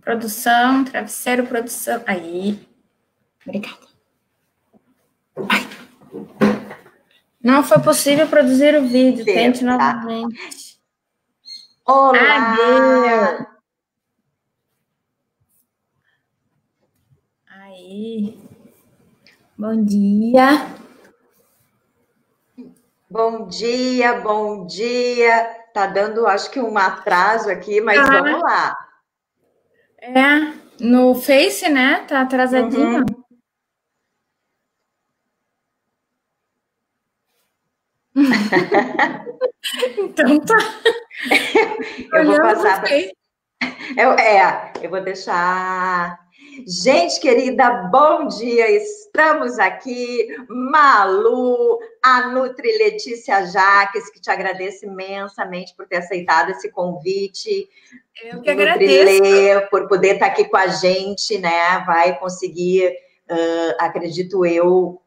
Produção, travesseiro, produção. Aí. Obrigada. Ai. Não foi possível produzir o vídeo. Tente novamente. Olá! Adeus. Aí. Bom dia. Bom dia, bom dia. Tá dando, acho que um atraso aqui, mas vamos lá. É, no Face, né? Tá atrasadinho. Então tá. Eu vou passar para... eu vou deixar... Gente querida, bom dia, estamos aqui, Malu, a Nutri Letícia Jaques, que te agradeço imensamente por ter aceitado esse convite. Eu que agradeço. Nutrilê, por poder estar aqui com a gente, né? Vai conseguir, acredito eu,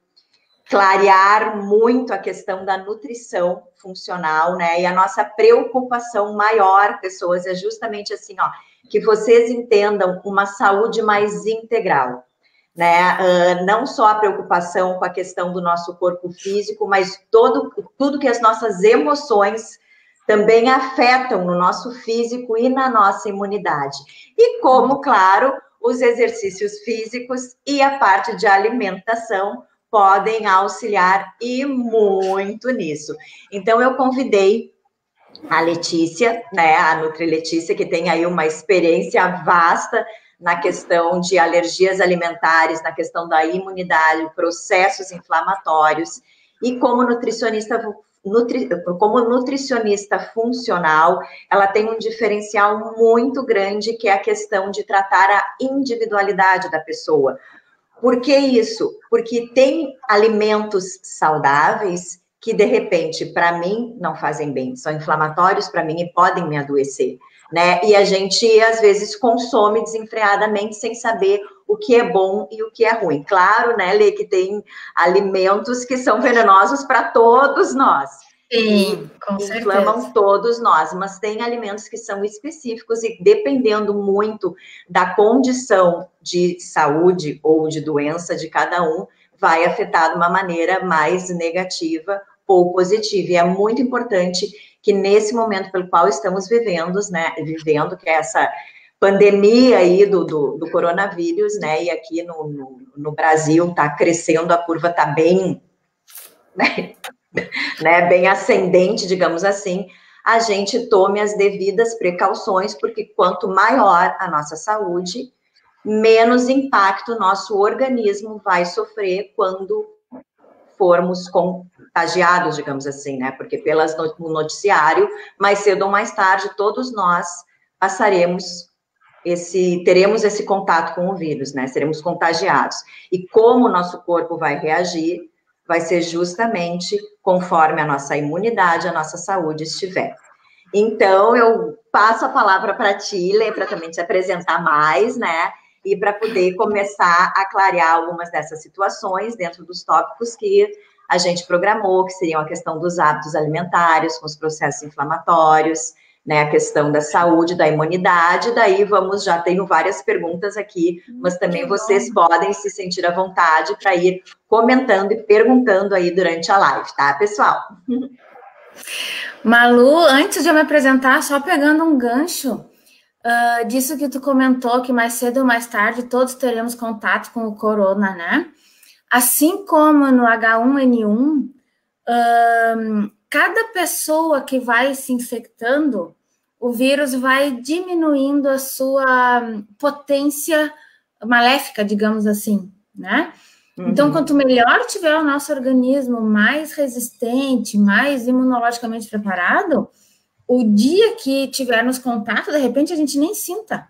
clarear muito a questão da nutrição funcional, né? E a nossa preocupação maior, pessoas, é justamente assim, ó, que vocês entendam uma saúde mais integral, né? Não só a preocupação com a questão do nosso corpo físico, mas tudo que as nossas emoções também afetam no nosso físico e na nossa imunidade. E como, claro, os exercícios físicos e a parte de alimentação podem auxiliar e muito nisso. Então, eu convidei a Letícia, né, a Nutri Letícia, que tem aí uma experiência vasta na questão de alergias alimentares, na questão da imunidade, processos inflamatórios, e como nutricionista funcional, ela tem um diferencial muito grande, que é a questão de tratar a individualidade da pessoa. Por que isso? Porque tem alimentos saudáveis que, de repente, para mim, não fazem bem, são inflamatórios para mim e podem me adoecer, né? E a gente, às vezes, consome desenfreadamente sem saber o que é bom e o que é ruim. Claro, né, Lê, que tem alimentos que são venenosos para todos nós. Sim, com inflamam certeza. todos nós, mas tem alimentos que são específicos e dependendo muito da condição de saúde ou de doença de cada um, vai afetar de uma maneira mais negativa ou positiva. E é muito importante que nesse momento pelo qual estamos vivendo, que é essa pandemia aí do coronavírus, né, e aqui no Brasil está crescendo, a curva está bem... bem ascendente, digamos assim, a gente tome as devidas precauções, porque quanto maior a nossa saúde, menos impacto o nosso organismo vai sofrer quando formos contagiados, digamos assim, né? Porque no noticiário, mais cedo ou mais tarde, todos nós teremos esse contato com o vírus, né? Seremos contagiados. E como o nosso corpo vai reagir, vai ser justamente conforme a nossa imunidade, a nossa saúde estiver. Então, eu passo a palavra para ti, Lê, para também te apresentar mais, né? E para poder começar a clarear algumas dessas situações dentro dos tópicos que a gente programou, que seriam a questão dos hábitos alimentares, com os processos inflamatórios, né, a questão da saúde, da imunidade, daí já tenho várias perguntas aqui, mas também vocês podem se sentir à vontade para ir comentando e perguntando aí durante a live, tá, pessoal? Malu, antes de eu me apresentar, só pegando um gancho disso que tu comentou, que mais cedo ou mais tarde todos teremos contato com o corona, né? Assim como no H1N1, cada pessoa que vai se infectando, o vírus vai diminuindo a sua potência maléfica, digamos assim, né? Então, quanto melhor tiver o nosso organismo, mais resistente, mais imunologicamente preparado, o dia que tivermos contato, de repente a gente nem sinta,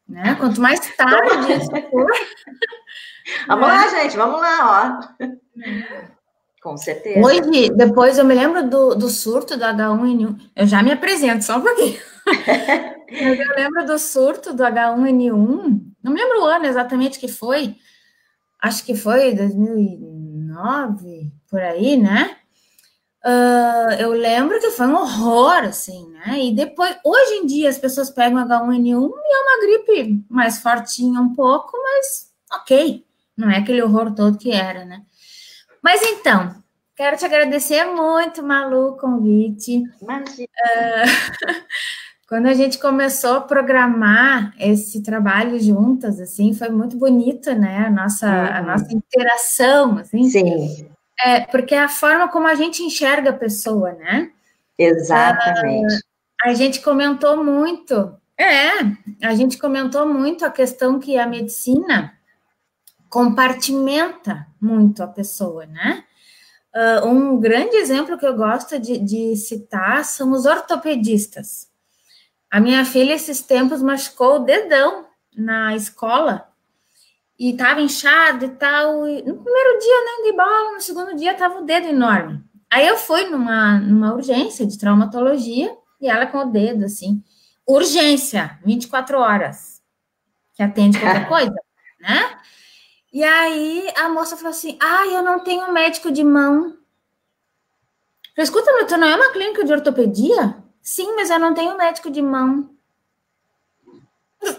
né? Quanto mais tarde isso for... Vamos lá, gente, vamos lá, ó. Com certeza. Hoje, depois eu me lembro do surto do H1N1. Eu já me apresento, só um pouquinho. Mas eu lembro do surto do H1N1. Não me lembro o ano exatamente que foi. Acho que foi 2009, por aí, né? Eu lembro que foi um horror, assim, né? E depois, hoje em dia, as pessoas pegam H1N1 e é uma gripe mais fortinha um pouco, mas ok, não é aquele horror todo que era, né? Mas então, quero te agradecer muito, Malu, o convite. Imagina. Quando a gente começou a programar esse trabalho juntas, assim, foi muito bonito, né? A nossa interação, assim. Sim. Porque é a forma como a gente enxerga a pessoa, né? Exatamente. A gente comentou muito, a gente comentou muito a questão que a medicina compartimenta muito a pessoa, né? Um grande exemplo que eu gosto de citar são os ortopedistas. A minha filha, esses tempos, machucou o dedão na escola e estava inchado e tal. E no primeiro dia, nem de bola, no segundo dia, estava o dedo enorme. Aí eu fui numa urgência de traumatologia e ela com o dedo, assim. Urgência, 24 horas, que atende qualquer coisa, né? E aí a moça falou assim: eu não tenho médico de mão. Eu falei, escuta, mas tu não é uma clínica de ortopedia? Sim, mas eu não tenho médico de mão.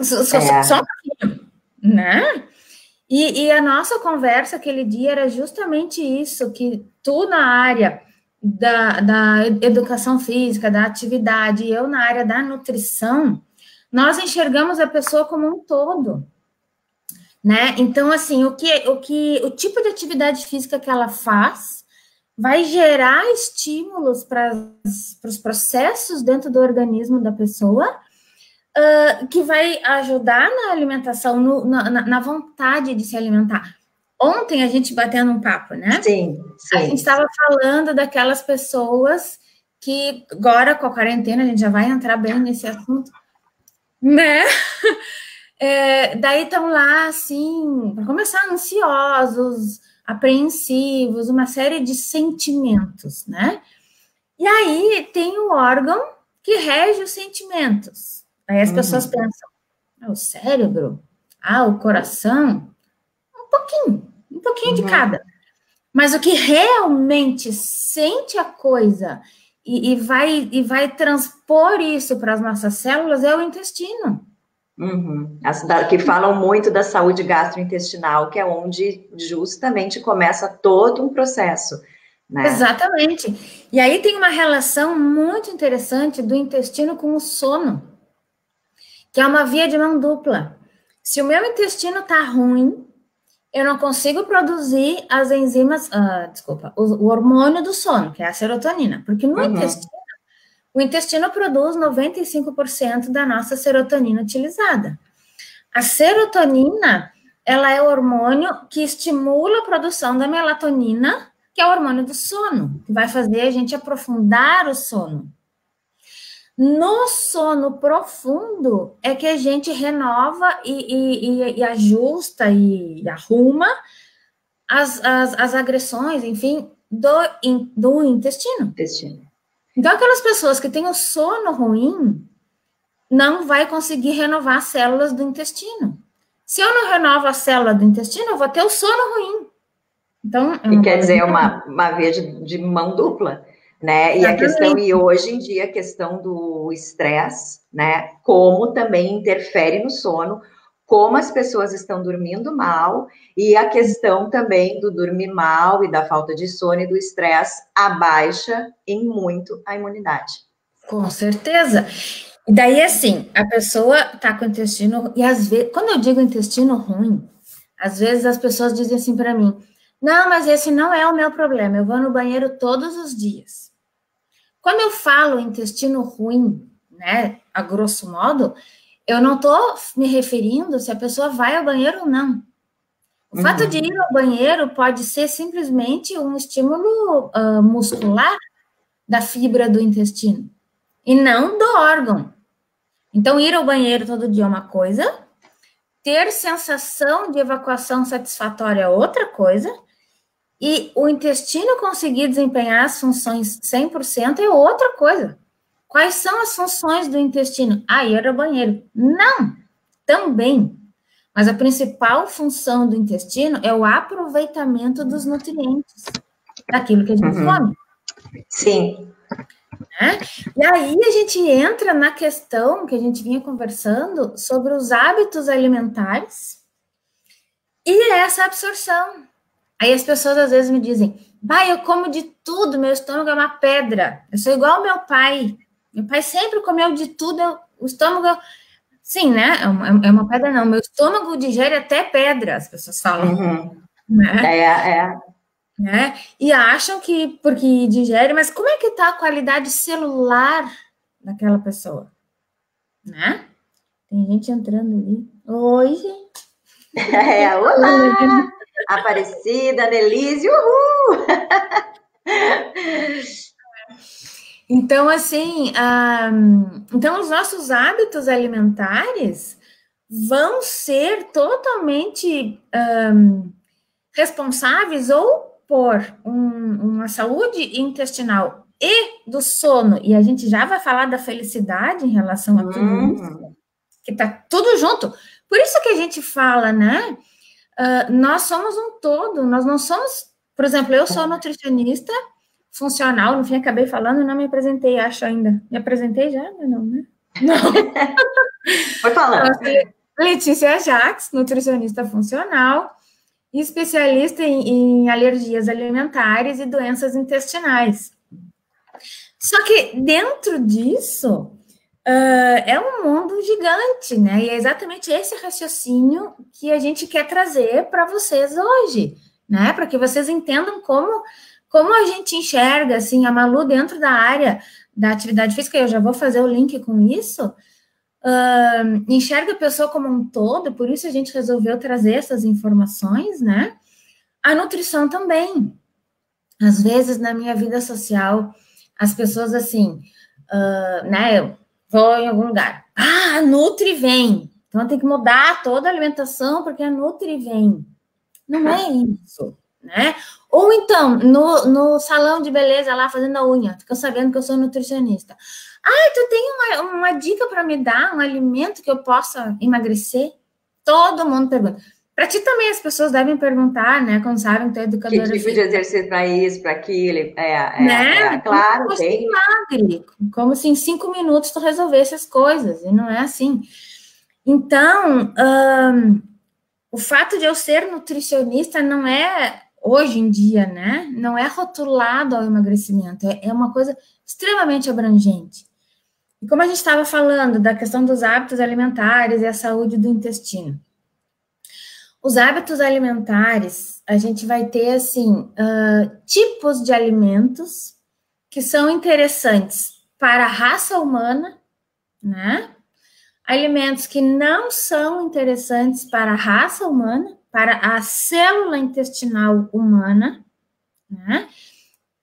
Só um pouquinho, né? E a nossa conversa aquele dia era justamente isso, que tu na área da educação física, da atividade, e eu na área da nutrição, nós enxergamos a pessoa como um todo, né? Então, assim, o tipo de atividade física que ela faz vai gerar estímulos para os processos dentro do organismo da pessoa, que vai ajudar na alimentação, na vontade de se alimentar. Ontem a gente batendo um papo, né? Sim. A gente estava falando daquelas pessoas que agora com a quarentena a gente já vai entrar bem nesse assunto, né? Daí estão lá assim, para começar, ansiosos, apreensivos, uma série de sentimentos, né? E aí tem o órgão que rege os sentimentos. Aí as pessoas pensam, o cérebro, o coração, um pouquinho de cada. Mas o que realmente sente a coisa e vai transpor isso para as nossas células é o intestino. Que falam muito da saúde gastrointestinal, que é onde justamente começa todo um processo, né? Exatamente. E aí tem uma relação muito interessante do intestino com o sono, que é uma via de mão dupla. Se o meu intestino está ruim, eu não consigo produzir as enzimas, o hormônio do sono, que é a serotonina, porque no intestino, o intestino produz 95% da nossa serotonina utilizada. A serotonina, ela é o hormônio que estimula a produção da melatonina, que é o hormônio do sono, que vai fazer a gente aprofundar o sono. No sono profundo é que a gente renova e ajusta e arruma as agressões, enfim, do intestino. Então, aquelas pessoas que têm o sono ruim não vai conseguir renovar as células do intestino. Se eu não renovo a célula do intestino, eu vou ter o sono ruim. Então, quer dizer, é uma via de mão dupla, né? E hoje em dia, a questão do estresse, né? Como também interfere no sono, como as pessoas estão dormindo mal, e a questão também do dormir mal e da falta de sono e do estresse abaixa em muito a imunidade. Com certeza. E daí, assim, a pessoa tá com o intestino, e às vezes, quando eu digo intestino ruim, às vezes as pessoas dizem assim para mim, não, mas esse não é o meu problema, eu vou no banheiro todos os dias. Quando eu falo intestino ruim, né, a grosso modo, eu não estou me referindo se a pessoa vai ao banheiro ou não. O fato de ir ao banheiro pode ser simplesmente um estímulo muscular da fibra do intestino, e não do órgão. Então, ir ao banheiro todo dia é uma coisa, ter sensação de evacuação satisfatória é outra coisa, e o intestino conseguir desempenhar as funções 100% é outra coisa. Quais são as funções do intestino? Ir ao banheiro. Não, também. Mas a principal função do intestino é o aproveitamento dos nutrientes, daquilo que a gente come. Sim. Né? E aí a gente entra na questão que a gente vinha conversando sobre os hábitos alimentares e essa absorção. Aí as pessoas às vezes me dizem, eu como de tudo, meu estômago é uma pedra, eu sou igual ao meu pai sempre comeu de tudo, o estômago... Sim, né? É uma pedra, não. Meu estômago digere até pedra, as pessoas falam. Uhum. Né? Né? E acham que porque digere, mas como é que está a qualidade celular daquela pessoa? Né? Tem gente entrando ali. Oi, gente. Olá! Aparecida, Nelise, uhul! Então, assim, então os nossos hábitos alimentares vão ser totalmente responsáveis ou por uma saúde intestinal e do sono, e a gente já vai falar da felicidade em relação a tudo isso, que tá tudo junto. Por isso que a gente fala, né? Nós somos um todo, nós não somos... Por exemplo, eu sou nutricionista funcional, no fim acabei falando, não me apresentei, acho ainda. Me apresentei já? Não, né? Não. Foi falando. Letícia Jaques, nutricionista funcional, e especialista em alergias alimentares e doenças intestinais. Só que dentro disso é um mundo gigante, né? E é exatamente esse raciocínio que a gente quer trazer para vocês hoje, né? Para que vocês entendam como a gente enxerga, assim, a Malu dentro da área da atividade física, eu já vou fazer o link com isso, enxerga a pessoa como um todo, por isso a gente resolveu trazer essas informações, né? A nutrição também. Às vezes, na minha vida social, as pessoas, assim, né, eu vou em algum lugar, a Nutri vem, então tem que mudar toda a alimentação, porque a Nutri vem. Não é isso, né? Ou então, no salão de beleza lá, fazendo a unha, fica sabendo que eu sou nutricionista. Tu tem uma dica para me dar, um alimento que eu possa emagrecer? Todo mundo pergunta. Para ti também as pessoas devem perguntar, né? Quando sabem que tu é educadora física. Que tipo de exercício para isso, para aquilo? Né? Claro, tem. Milagre, como se em 5 minutos tu resolvesse as coisas, e não é assim. Então, o fato de eu ser nutricionista não é, hoje em dia, né? Não é rotulado ao emagrecimento, é uma coisa extremamente abrangente. E como a gente estava falando da questão dos hábitos alimentares e a saúde do intestino, os hábitos alimentares, a gente vai ter, assim, tipos de alimentos que são interessantes para a raça humana, né? Alimentos que não são interessantes para a raça humana, para a célula intestinal humana, né?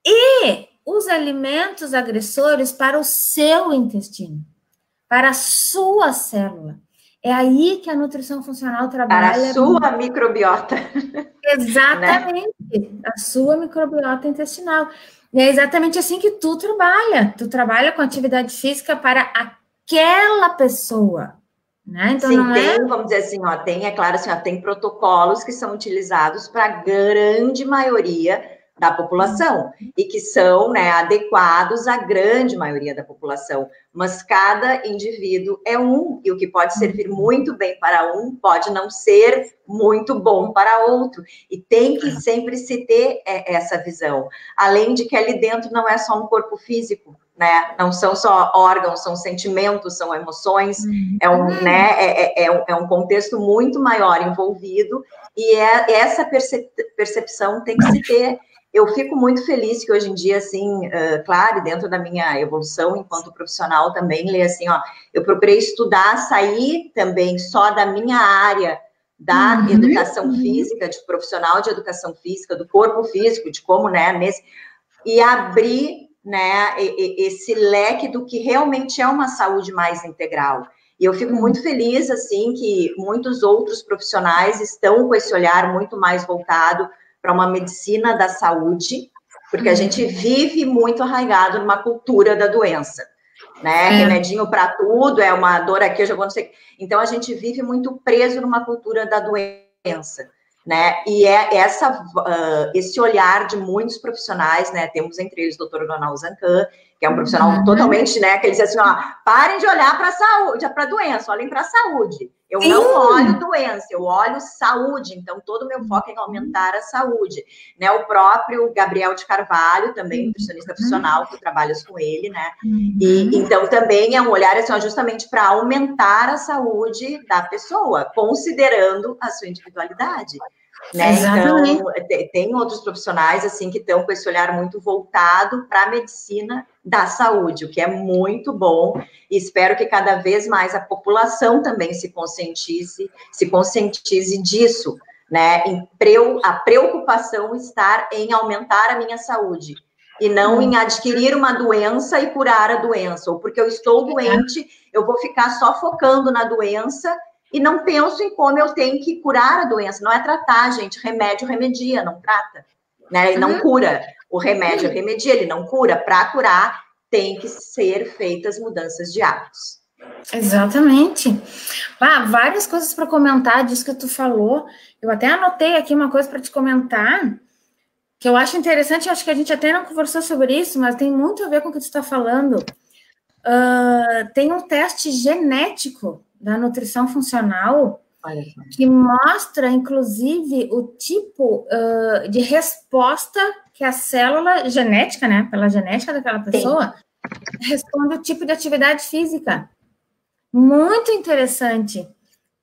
E os alimentos agressores para o seu intestino, para a sua célula. É aí que a nutrição funcional trabalha. Para a sua microbiota. Exatamente, né? A sua microbiota intestinal. E é exatamente assim que tu trabalha. Tu trabalha com atividade física para aquela pessoa, né? Então, sim, não tem, vamos dizer assim, é claro, assim, tem protocolos que são utilizados para a grande maioria da população e que são, né, adequados à grande maioria da população, mas cada indivíduo é um, e o que pode servir muito bem para um pode não ser muito bom para outro, e tem que sempre se ter essa visão, além de que ali dentro não é só um corpo físico, né? Não são só órgãos, são sentimentos, são emoções, é um contexto muito maior envolvido, e essa percepção tem que se ter. Eu fico muito feliz que hoje em dia, assim, claro, dentro da minha evolução enquanto profissional também, assim, eu procurei estudar, sair também só da minha área da educação física, de profissional de educação física, do corpo físico, de como, né, e abrir, né, esse leque do que realmente é uma saúde mais integral. E eu fico muito feliz, assim, que muitos outros profissionais estão com esse olhar muito mais voltado para uma medicina da saúde, porque a gente vive muito arraigado numa cultura da doença, né? Remedinho para tudo, uma dor aqui, eu já vou não sei. Então, a gente vive muito preso numa cultura da doença. né? E esse olhar de muitos profissionais, né? Temos entre eles o Dr. Ronald Zancan, que é um profissional totalmente, né? Que ele diz assim, ó, parem de olhar para a saúde, para a doença, olhem para a saúde. Eu não olho doença, eu olho saúde. Então, todo o meu foco é em aumentar a saúde, né? O próprio Gabriel de Carvalho, também nutricionista profissional, que trabalhas com ele, né? E então também é um olhar assim, ó, justamente para aumentar a saúde da pessoa, considerando a sua individualidade. Né? Então, tem outros profissionais assim que estão com esse olhar muito voltado para a medicina da saúde, o que é muito bom, e espero que cada vez mais a população também se conscientize disso, né? A preocupação estar em aumentar a minha saúde, e não em adquirir uma doença e curar a doença, ou porque eu estou doente, eu vou ficar só focando na doença e não penso em como eu tenho que curar a doença. Não é tratar, gente. Remédio remedia, não trata. Né? Ele não cura. O remédio remedia, ele não cura. Para curar, tem que ser feitas mudanças de hábitos. Exatamente. Várias coisas para comentar disso que tu falou. Eu até anotei aqui uma coisa para te comentar, que eu acho interessante, acho que a gente até não conversou sobre isso, mas tem muito a ver com o que tu está falando. Tem um teste genético da nutrição funcional que mostra, inclusive, o tipo de resposta que a célula genética, né, pela genética daquela pessoa, responde ao tipo de atividade física. Muito interessante.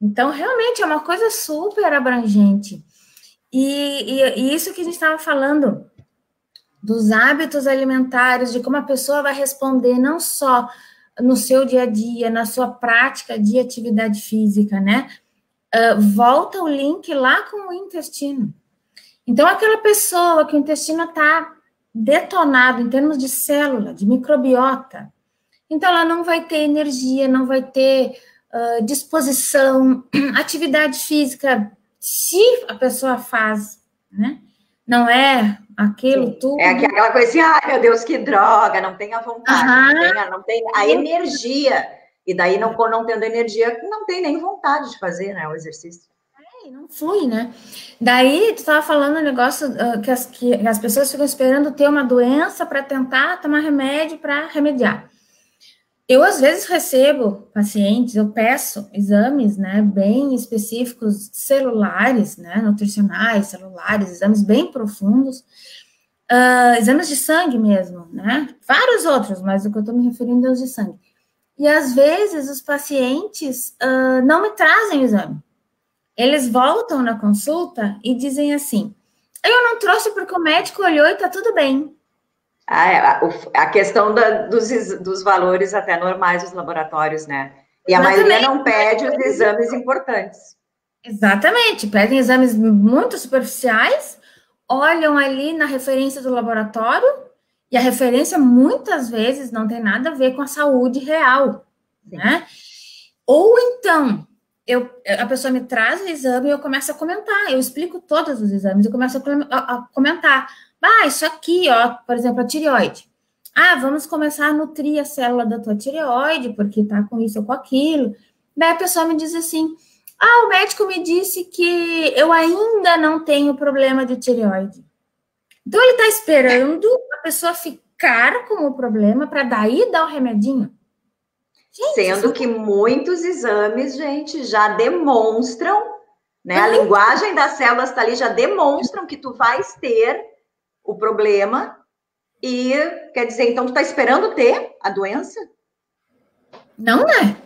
Então, realmente, é uma coisa super abrangente. E isso que a gente estava falando, dos hábitos alimentares, de como a pessoa vai responder não só no seu dia a dia, na sua prática de atividade física, né? Volta o link lá com o intestino. Então, aquela pessoa que o intestino está detonado em termos de célula, de microbiota, então ela não vai ter energia, não vai ter disposição, atividade física, se a pessoa faz, né? Não é aquilo tudo. É aquela coisa assim, ai meu Deus, que droga, não tem a vontade, não tem a energia. E daí, não tendo energia, não tem nem vontade de fazer, né, o exercício. Não flui, né? Daí, tu estava falando um negócio que as pessoas ficam esperando ter uma doença para tentar tomar remédio para remediar. Eu, às vezes, recebo pacientes, eu peço exames, né, bem específicos, celulares, né, nutricionais, celulares, exames bem profundos, exames de sangue mesmo, né, vários outros, mas o que eu estou me referindo é os de sangue. E, às vezes, os pacientes não me trazem o exame. Eles voltam na consulta e dizem assim, eu não trouxe porque o médico olhou e tá tudo bem. A questão dos valores até normais dos laboratórios, né? E a maioria não pede os exames importantes. Exatamente, pedem exames muito superficiais, olham ali na referência do laboratório, e a referência muitas vezes não tem nada a ver com a saúde real, né? Ou então, a pessoa me traz o exame e eu começo a comentar, eu explico todos os exames, eu começo a comentar. Isso aqui, ó, por exemplo, a tireoide. Vamos começar a nutrir a célula da tua tireoide, porque tá com isso ou com aquilo. Daí a pessoa me diz assim, o médico me disse que eu ainda não tenho problema de tireoide. Então, ele tá esperando a pessoa ficar com o problema para daí dar o remedinho. Gente, sendo que muitos exames, gente, já demonstram, né? A linguagem das células tá ali, já demonstram que tu vais ter o problema, e quer dizer, então tu tá esperando ter a doença? Não é.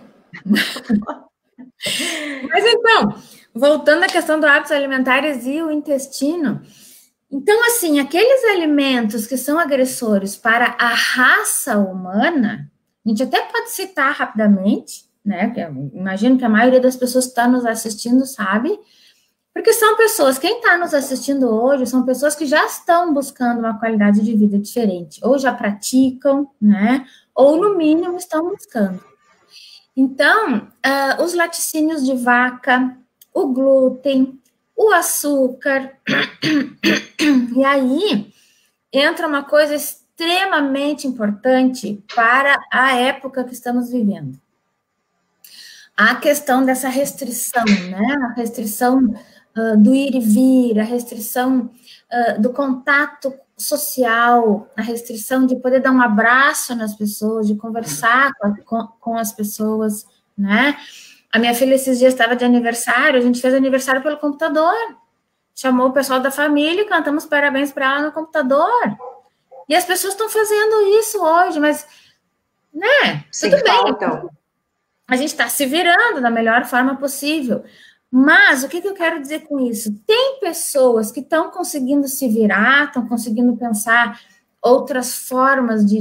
Mas então, voltando à questão dos hábitos alimentares e o intestino, então, assim, aqueles alimentos que são agressores para a raça humana, a gente até pode citar rapidamente, né, que imagino que a maioria das pessoas que está nos assistindo sabe, porque são pessoas, quem está nos assistindo hoje, são pessoas que já estão buscando uma qualidade de vida diferente, ou já praticam, né, ou no mínimo estão buscando. Então, os laticínios de vaca, o glúten, o açúcar, e aí entra uma coisa extremamente importante para a época que estamos vivendo. A questão dessa restrição, né, a restrição do ir e vir, a restrição do contato social, a restrição de poder dar um abraço nas pessoas, de conversar com as pessoas, né? A minha filha esses dias estava de aniversário, a gente fez aniversário pelo computador, chamou o pessoal da família e cantamos parabéns para ela no computador. E as pessoas estão fazendo isso hoje, mas, né, tudo bem. A gente está se virando da melhor forma possível. Mas o que eu quero dizer com isso? Tem pessoas que estão conseguindo se virar, estão conseguindo pensar outras formas de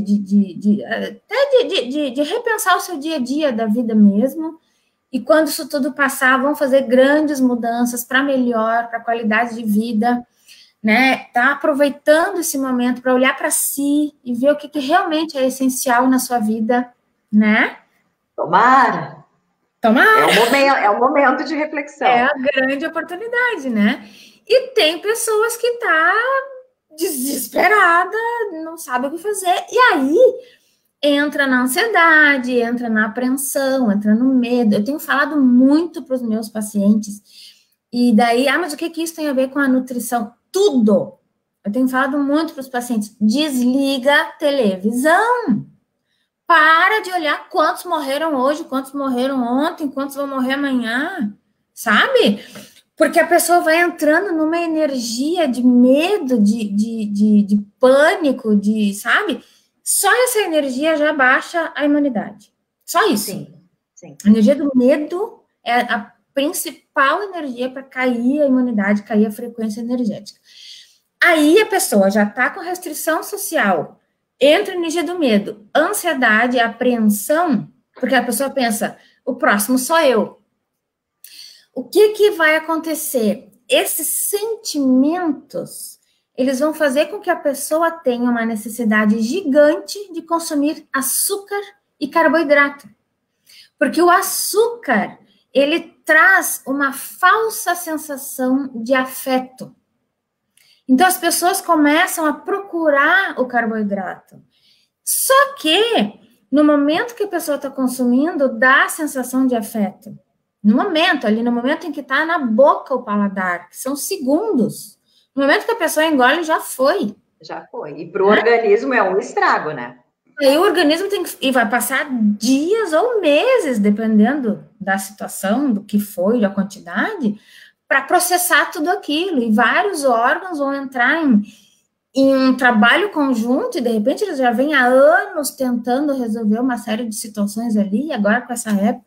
repensar o seu dia a dia da vida mesmo, e quando isso tudo passar, vão fazer grandes mudanças para melhor, para a qualidade de vida, né? Tá aproveitando esse momento para olhar para si e ver o que realmente é essencial na sua vida, né? Tomara! É um momento de reflexão. É a grande oportunidade, né? E tem pessoas que tá desesperada, não sabe o que fazer, e aí entra na ansiedade, entra na apreensão, entra no medo. Eu tenho falado muito para os meus pacientes, e daí, mas o que isso tem a ver com a nutrição? Tudo! Eu tenho falado muito para os pacientes, desliga a televisão. Para de olhar quantos morreram hoje, quantos morreram ontem, quantos vão morrer amanhã, sabe? Porque a pessoa vai entrando numa energia de medo, de pânico, sabe? Só essa energia já baixa a imunidade. Só isso. Sim. A energia do medo é a principal energia para cair a imunidade, cair a frequência energética. Aí a pessoa já está com restrição social, entra a energia do medo, ansiedade, apreensão, porque a pessoa pensa, o próximo sou eu. O que vai acontecer? Esses sentimentos, eles vão fazer com que a pessoa tenha uma necessidade gigante de consumir açúcar e carboidrato. Porque o açúcar, ele traz uma falsa sensação de afeto. Então, as pessoas começam a procurar o carboidrato. Só que, no momento que a pessoa está consumindo, dá a sensação de afeto. No momento em que está na boca o paladar, que são segundos. No momento que a pessoa engole, já foi. Já foi. E para o organismo é um estrago, né? Aí o organismo e vai passar dias ou meses, dependendo da situação, do que foi, da quantidade, para processar tudo aquilo, e vários órgãos vão entrar em um trabalho conjunto, e de repente eles já vêm há anos tentando resolver uma série de situações ali, e agora com essa época.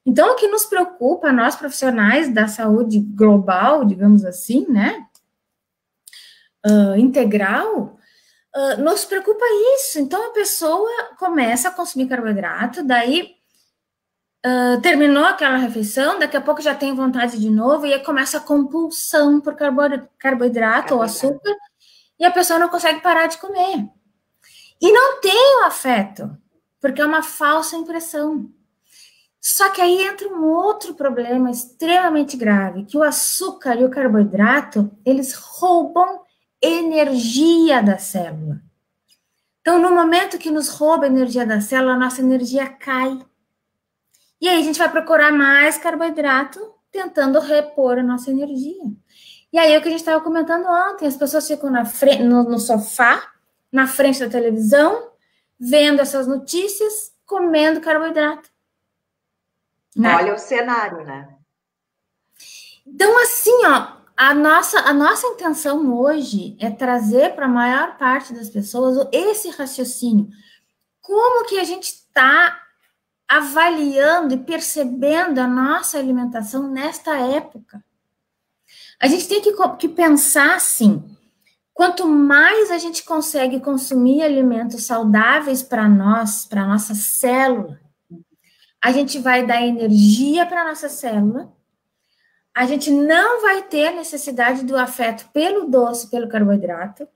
Então, o que nos preocupa, nós profissionais da saúde global, digamos assim, né, integral, nos preocupa isso. Então, a pessoa começa a consumir carboidrato, daí terminou aquela refeição, daqui a pouco já tem vontade de novo, e aí começa a compulsão por carboidrato ou açúcar, e a pessoa não consegue parar de comer. E não tem o afeto, porque é uma falsa impressão. Só que aí entra um outro problema extremamente grave, que o açúcar e o carboidrato, eles roubam energia da célula. Então, no momento que nos rouba a energia da célula, a nossa energia cai. E aí a gente vai procurar mais carboidrato, tentando repor a nossa energia. E aí é o que a gente estava comentando ontem, as pessoas ficam no sofá, na frente da televisão, vendo essas notícias, comendo carboidrato. Né? Olha o cenário, né? Então, assim, a nossa intenção hoje é trazer para a maior parte das pessoas esse raciocínio. Como que a gente está avaliando e percebendo a nossa alimentação nesta época? A gente tem que pensar assim, quanto mais a gente consegue consumir alimentos saudáveis para nós, para a nossa célula, a gente vai dar energia para a nossa célula, a gente não vai ter a necessidade do afeto pelo doce, pelo carboidrato,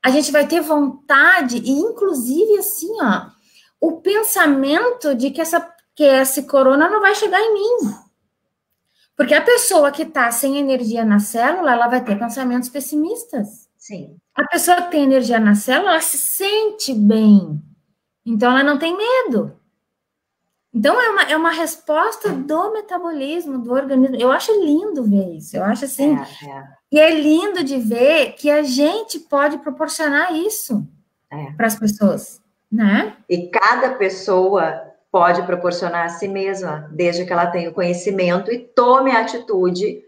a gente vai ter vontade e, inclusive, assim, o pensamento de que esse corona não vai chegar em mim. Porque a pessoa que está sem energia na célula, ela vai ter pensamentos pessimistas. Sim. A pessoa que tem energia na célula, ela se sente bem. Então, ela não tem medo. Então, é uma resposta do metabolismo, do organismo. Eu acho lindo ver isso. Eu acho assim... E é lindo de ver que a gente pode proporcionar isso para as pessoas, né? E cada pessoa pode proporcionar a si mesma, desde que ela tenha o conhecimento e tome a atitude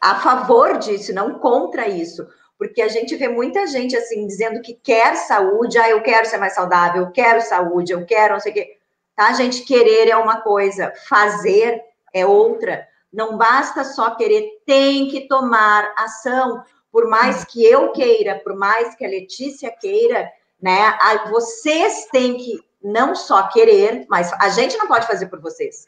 a favor disso, não contra isso. Porque a gente vê muita gente, assim, dizendo que quer saúde, eu quero ser mais saudável, eu quero saúde, eu quero não sei o quê. Tá, gente? Querer é uma coisa, fazer é outra. Não basta só querer, tem que tomar ação. Por mais que eu queira, por mais que a Letícia queira, né? Vocês têm que não só querer, mas a gente não pode fazer por vocês.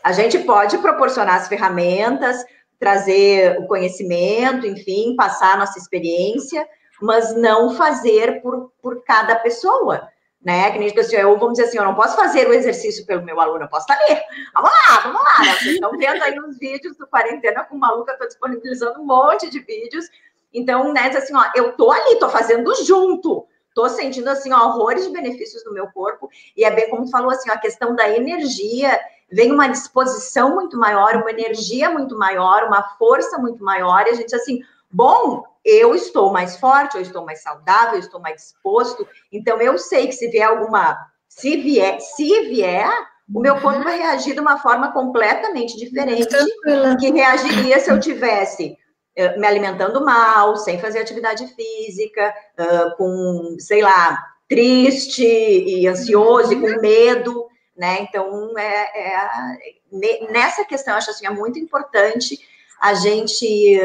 A gente pode proporcionar as ferramentas, trazer o conhecimento, enfim, passar a nossa experiência, mas não fazer por cada pessoa, né? Que nem assim, vamos dizer assim, eu não posso fazer o exercício pelo meu aluno, eu posso estar ali. Vamos lá, né? Vocês estão vendo aí uns vídeos do Quarentena com Maluca, eu estou disponibilizando um monte de vídeos. Então, né, assim, ó, eu tô ali, tô fazendo junto, tô sentindo, assim, ó, horrores de benefícios no meu corpo, e é bem como tu falou, assim, ó, a questão da energia, vem uma disposição muito maior, uma energia muito maior, uma força muito maior, e a gente, assim, bom, eu estou mais forte, eu estou mais saudável, eu estou mais disposto, então eu sei que se vier, o meu corpo vai reagir de uma forma completamente diferente que reagiria se eu tivesse me alimentando mal, sem fazer atividade física, com, sei lá, triste e ansioso e com medo, né? Então, nessa questão, eu acho assim, é muito importante a gente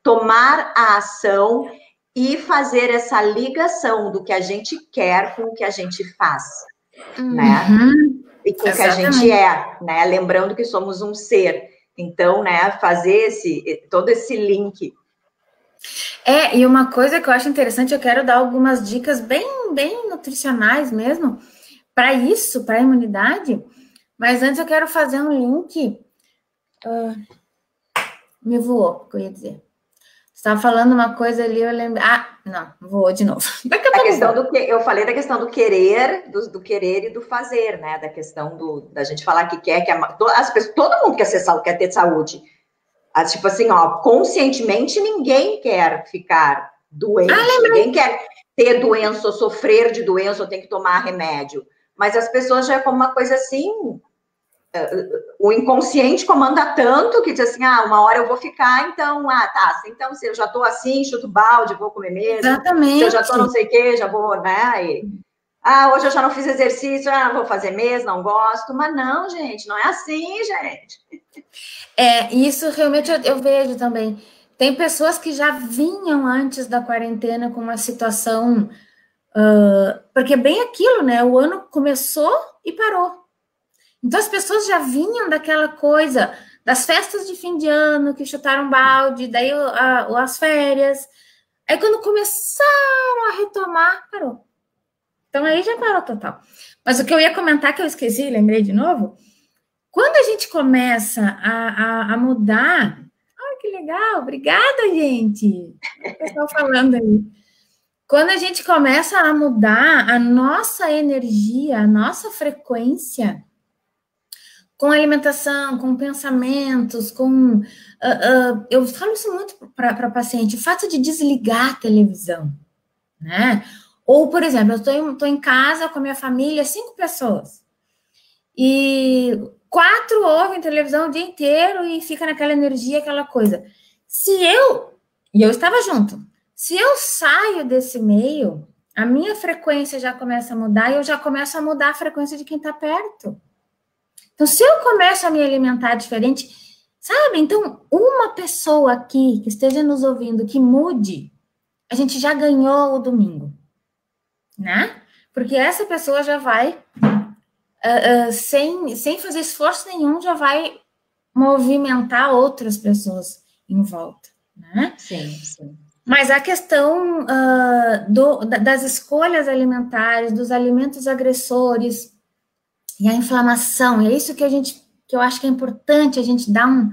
tomar a ação e fazer essa ligação do que a gente quer com o que a gente faz, né? E com o que a gente é, né? Lembrando que somos um ser. Então, né, fazer todo esse link. E uma coisa que eu acho interessante, eu quero dar algumas dicas bem nutricionais mesmo, para isso, para a imunidade, mas antes eu quero fazer um link. Me voou, o que eu ia dizer. Você estava falando uma coisa ali, eu lembro. Não, voou de novo. A questão eu falei da questão do querer, do querer e do fazer, né? Da questão da gente falar que quer, todo mundo quer ter saúde. Tipo assim, ó, conscientemente ninguém quer ficar doente, ninguém quer ter doença ou sofrer de doença ou tem que tomar remédio. Mas as pessoas já é como uma coisa assim, o inconsciente comanda tanto que diz assim, uma hora eu vou ficar, então, então se eu já tô assim, chuto balde, vou comer mesmo. Exatamente. Se eu já tô não sei o que, já vou, né? Hoje eu já não fiz exercício, não vou fazer mesmo, não gosto. Mas não, gente, não é assim, gente. Isso realmente eu vejo também. Tem pessoas que já vinham antes da quarentena com uma situação... porque é bem aquilo, né? O ano começou e parou. Então, as pessoas já vinham daquela coisa, das festas de fim de ano, que chutaram balde, daí as férias. Aí, quando começaram a retomar, parou. Então, aí já parou total. Mas o que eu ia comentar, que eu esqueci, lembrei de novo, quando a gente começa a mudar... que legal, obrigada, gente. O pessoal falando aí. Quando a gente começa a mudar a nossa energia, a nossa frequência, com alimentação, com pensamentos, eu falo isso muito para paciente, o fato de desligar a televisão, né? Ou, por exemplo, eu estou em casa com a minha família, 5 pessoas, e 4 ouvem televisão o dia inteiro e fica naquela energia, aquela coisa. E eu estava junto, se eu saio desse meio, a minha frequência já começa a mudar e eu já começo a mudar a frequência de quem está perto. Então, se eu começo a me alimentar diferente, sabe? Então, uma pessoa aqui que esteja nos ouvindo, que mude, a gente já ganhou o domingo, né? Porque essa pessoa já vai, sem fazer esforço nenhum, já vai movimentar outras pessoas em volta, né? Sim, sim. Mas a questão das escolhas alimentares, dos alimentos agressores, e a inflamação, é isso que eu acho que é importante a gente dar uma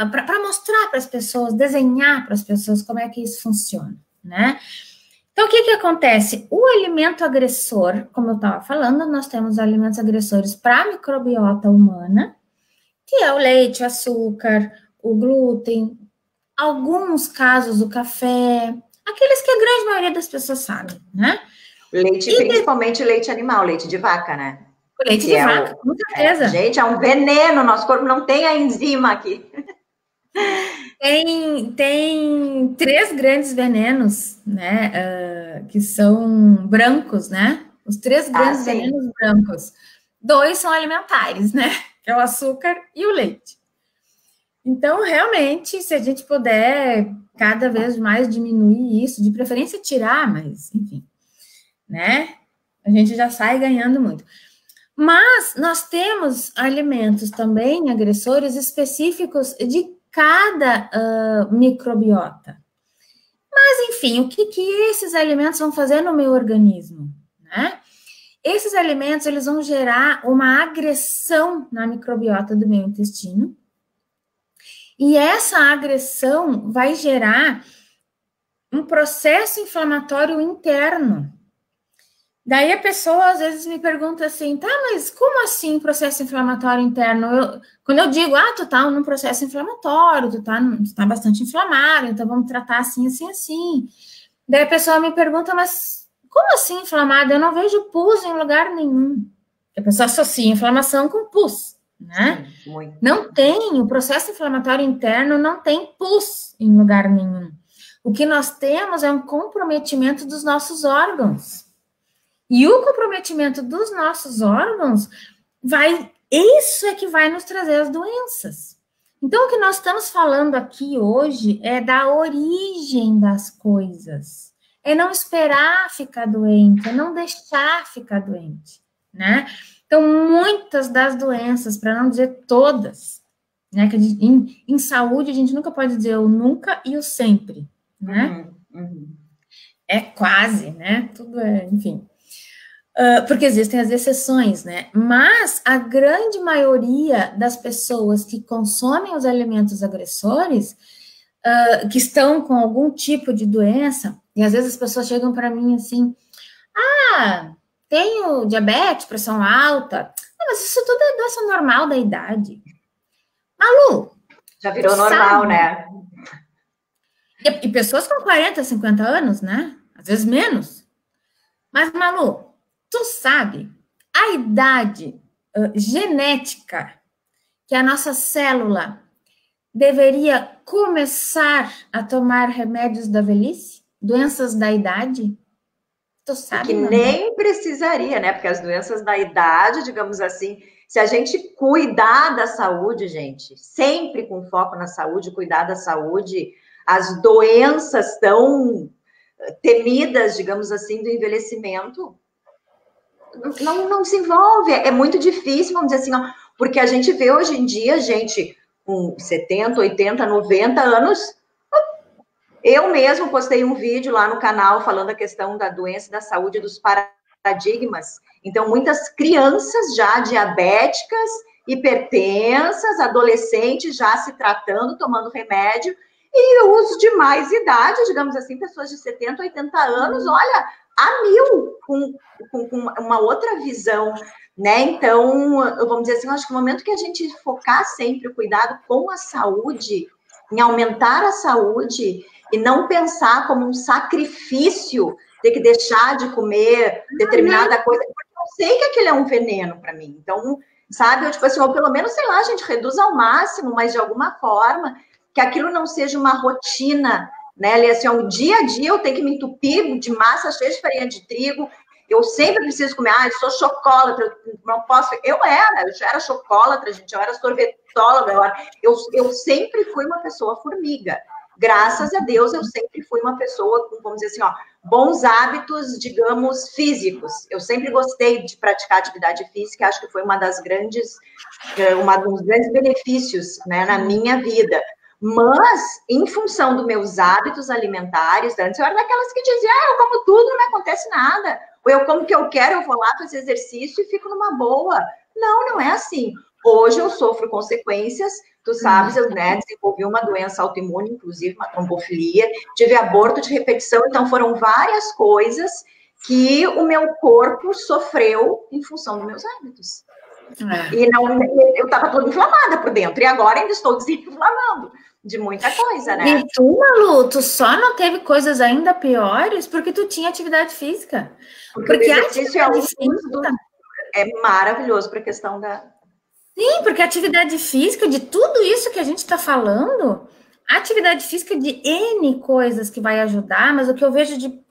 para mostrar para as pessoas, desenhar para as pessoas como é que isso funciona, né? Então, o que acontece? O alimento agressor, como eu estava falando, nós temos alimentos agressores para a microbiota humana, que é o leite, o açúcar, o glúten, alguns casos o café, aqueles que a grande maioria das pessoas sabe, né? Leite, principalmente leite animal, leite de vaca, né? O leite de vaca, com certeza. Gente, é um veneno, nosso corpo não tem a enzima aqui. Tem 3 grandes venenos, né, que são brancos, né? Os 3 grandes venenos brancos. 2 são alimentares, né? Que é o açúcar e o leite. Então, realmente, se a gente puder cada vez mais diminuir isso, de preferência tirar, mas, enfim, né? A gente já sai ganhando muito. Mas nós temos alimentos também agressores específicos de cada microbiota. Mas, enfim, o que esses alimentos vão fazer no meu organismo, né? Esses alimentos, eles vão gerar uma agressão na microbiota do meu intestino, e essa agressão vai gerar um processo inflamatório interno. Daí a pessoa às vezes me pergunta assim, tá, mas como assim processo inflamatório interno? Quando eu digo, tu tá num processo inflamatório, tu tá bastante inflamado, então vamos tratar assim, assim, assim. Daí a pessoa me pergunta, mas como assim inflamado? Eu não vejo pus em lugar nenhum. A pessoa associa inflamação com pus, né? Sim, não tem, o processo inflamatório interno não tem pus em lugar nenhum. O que nós temos é um comprometimento dos nossos órgãos. E o comprometimento dos nossos órgãos isso é que vai nos trazer as doenças. Então, o que nós estamos falando aqui hoje é da origem das coisas. É não esperar ficar doente, é não deixar ficar doente, né? Então, muitas das doenças, para não dizer todas, né? Que em saúde a gente nunca pode dizer o nunca e o sempre, né? É quase, né? Tudo é, enfim. Porque existem as exceções, né? Mas a grande maioria das pessoas que consomem os alimentos agressores, que estão com algum tipo de doença, e às vezes as pessoas chegam para mim assim, tenho diabetes, pressão alta, mas isso tudo é doença normal da idade. Malu! Já virou normal, né? E pessoas com 40, 50 anos, né? Às vezes menos. Mas, Malu, tu sabe a idade genética que a nossa célula deveria começar a tomar remédios da velhice? Doenças da idade? Tu sabe? Que nem precisaria, né? Porque as doenças da idade, digamos assim, se a gente cuidar da saúde, gente, sempre com foco na saúde, cuidar da saúde, as doenças tão temidas, digamos assim, do envelhecimento, não se envolve. É muito difícil, vamos dizer assim, ó, porque a gente vê hoje em dia, gente, com 70, 80, 90 anos. Eu mesmo postei um vídeo lá no canal falando a questão da doença da saúde dos paradigmas. Então, muitas crianças já diabéticas, hipertensas, adolescentes já se tratando, tomando remédio, e os de mais idade, digamos assim, pessoas de 70, 80 anos, olha, a mil, com uma outra visão, né? Então, vamos dizer assim, eu acho que no momento que a gente focar sempre o cuidado com a saúde, em aumentar a saúde, e não pensar como um sacrifício ter que deixar de comer determinada coisa, porque eu sei que aquele é um veneno para mim. Então, sabe, eu tipo assim, ou pelo menos, sei lá, a gente reduz ao máximo, mas de alguma forma, que aquilo não seja uma rotina, né? Ali, assim, um dia a dia eu tenho que me entupir de massa cheia de farinha de trigo, eu sempre preciso comer, eu sou chocolatra, eu não posso, eu já era chocolatra, gente, eu era sorvetóloga, eu sempre fui uma pessoa formiga. Graças a Deus, eu sempre fui uma pessoa com, vamos dizer assim, ó, bons hábitos, digamos, físicos. Eu sempre gostei de praticar atividade física, acho que foi um dos grandes benefícios, né, na minha vida. Mas, em função dos meus hábitos alimentares, antes eu era daquelas que dizia, eu como tudo, não me acontece nada. Ou eu como o que eu quero, eu vou lá fazer exercício e fico numa boa. Não é assim. Hoje eu sofro consequências, tu sabes, eu, né, desenvolvi uma doença autoimune, inclusive uma trombofilia, tive aborto de repetição, então foram várias coisas que o meu corpo sofreu em função dos meus hábitos. E não, eu estava toda inflamada por dentro, e agora ainda estou desinflamando de muita coisa, né? E tu, Malu, tu só não teve coisas ainda piores porque tu tinha atividade física. Porque o exercício é maravilhoso para a questão da... Sim, porque a atividade física, de tudo isso que a gente está falando, a atividade física de N coisas que vai ajudar, mas o que eu vejo de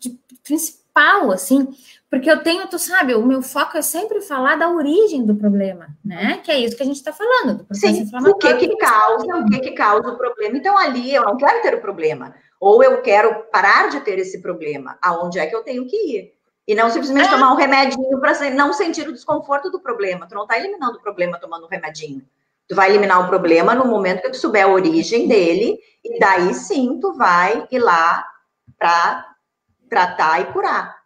principal, assim, porque eu tenho, tu sabe, o meu foco é sempre falar da origem do problema, né? Que é isso que a gente está falando, do processo inflamatório. O que causa o problema? Então, ali, eu não quero ter o problema. Ou eu quero parar de ter esse problema. Aonde é que eu tenho que ir? E não simplesmente tomar um remedinho para não sentir o desconforto do problema. Tu não está eliminando o problema tomando um remedinho. Tu vai eliminar o problema no momento que tu souber a origem dele, e daí sim tu vai ir lá para tratar e curar.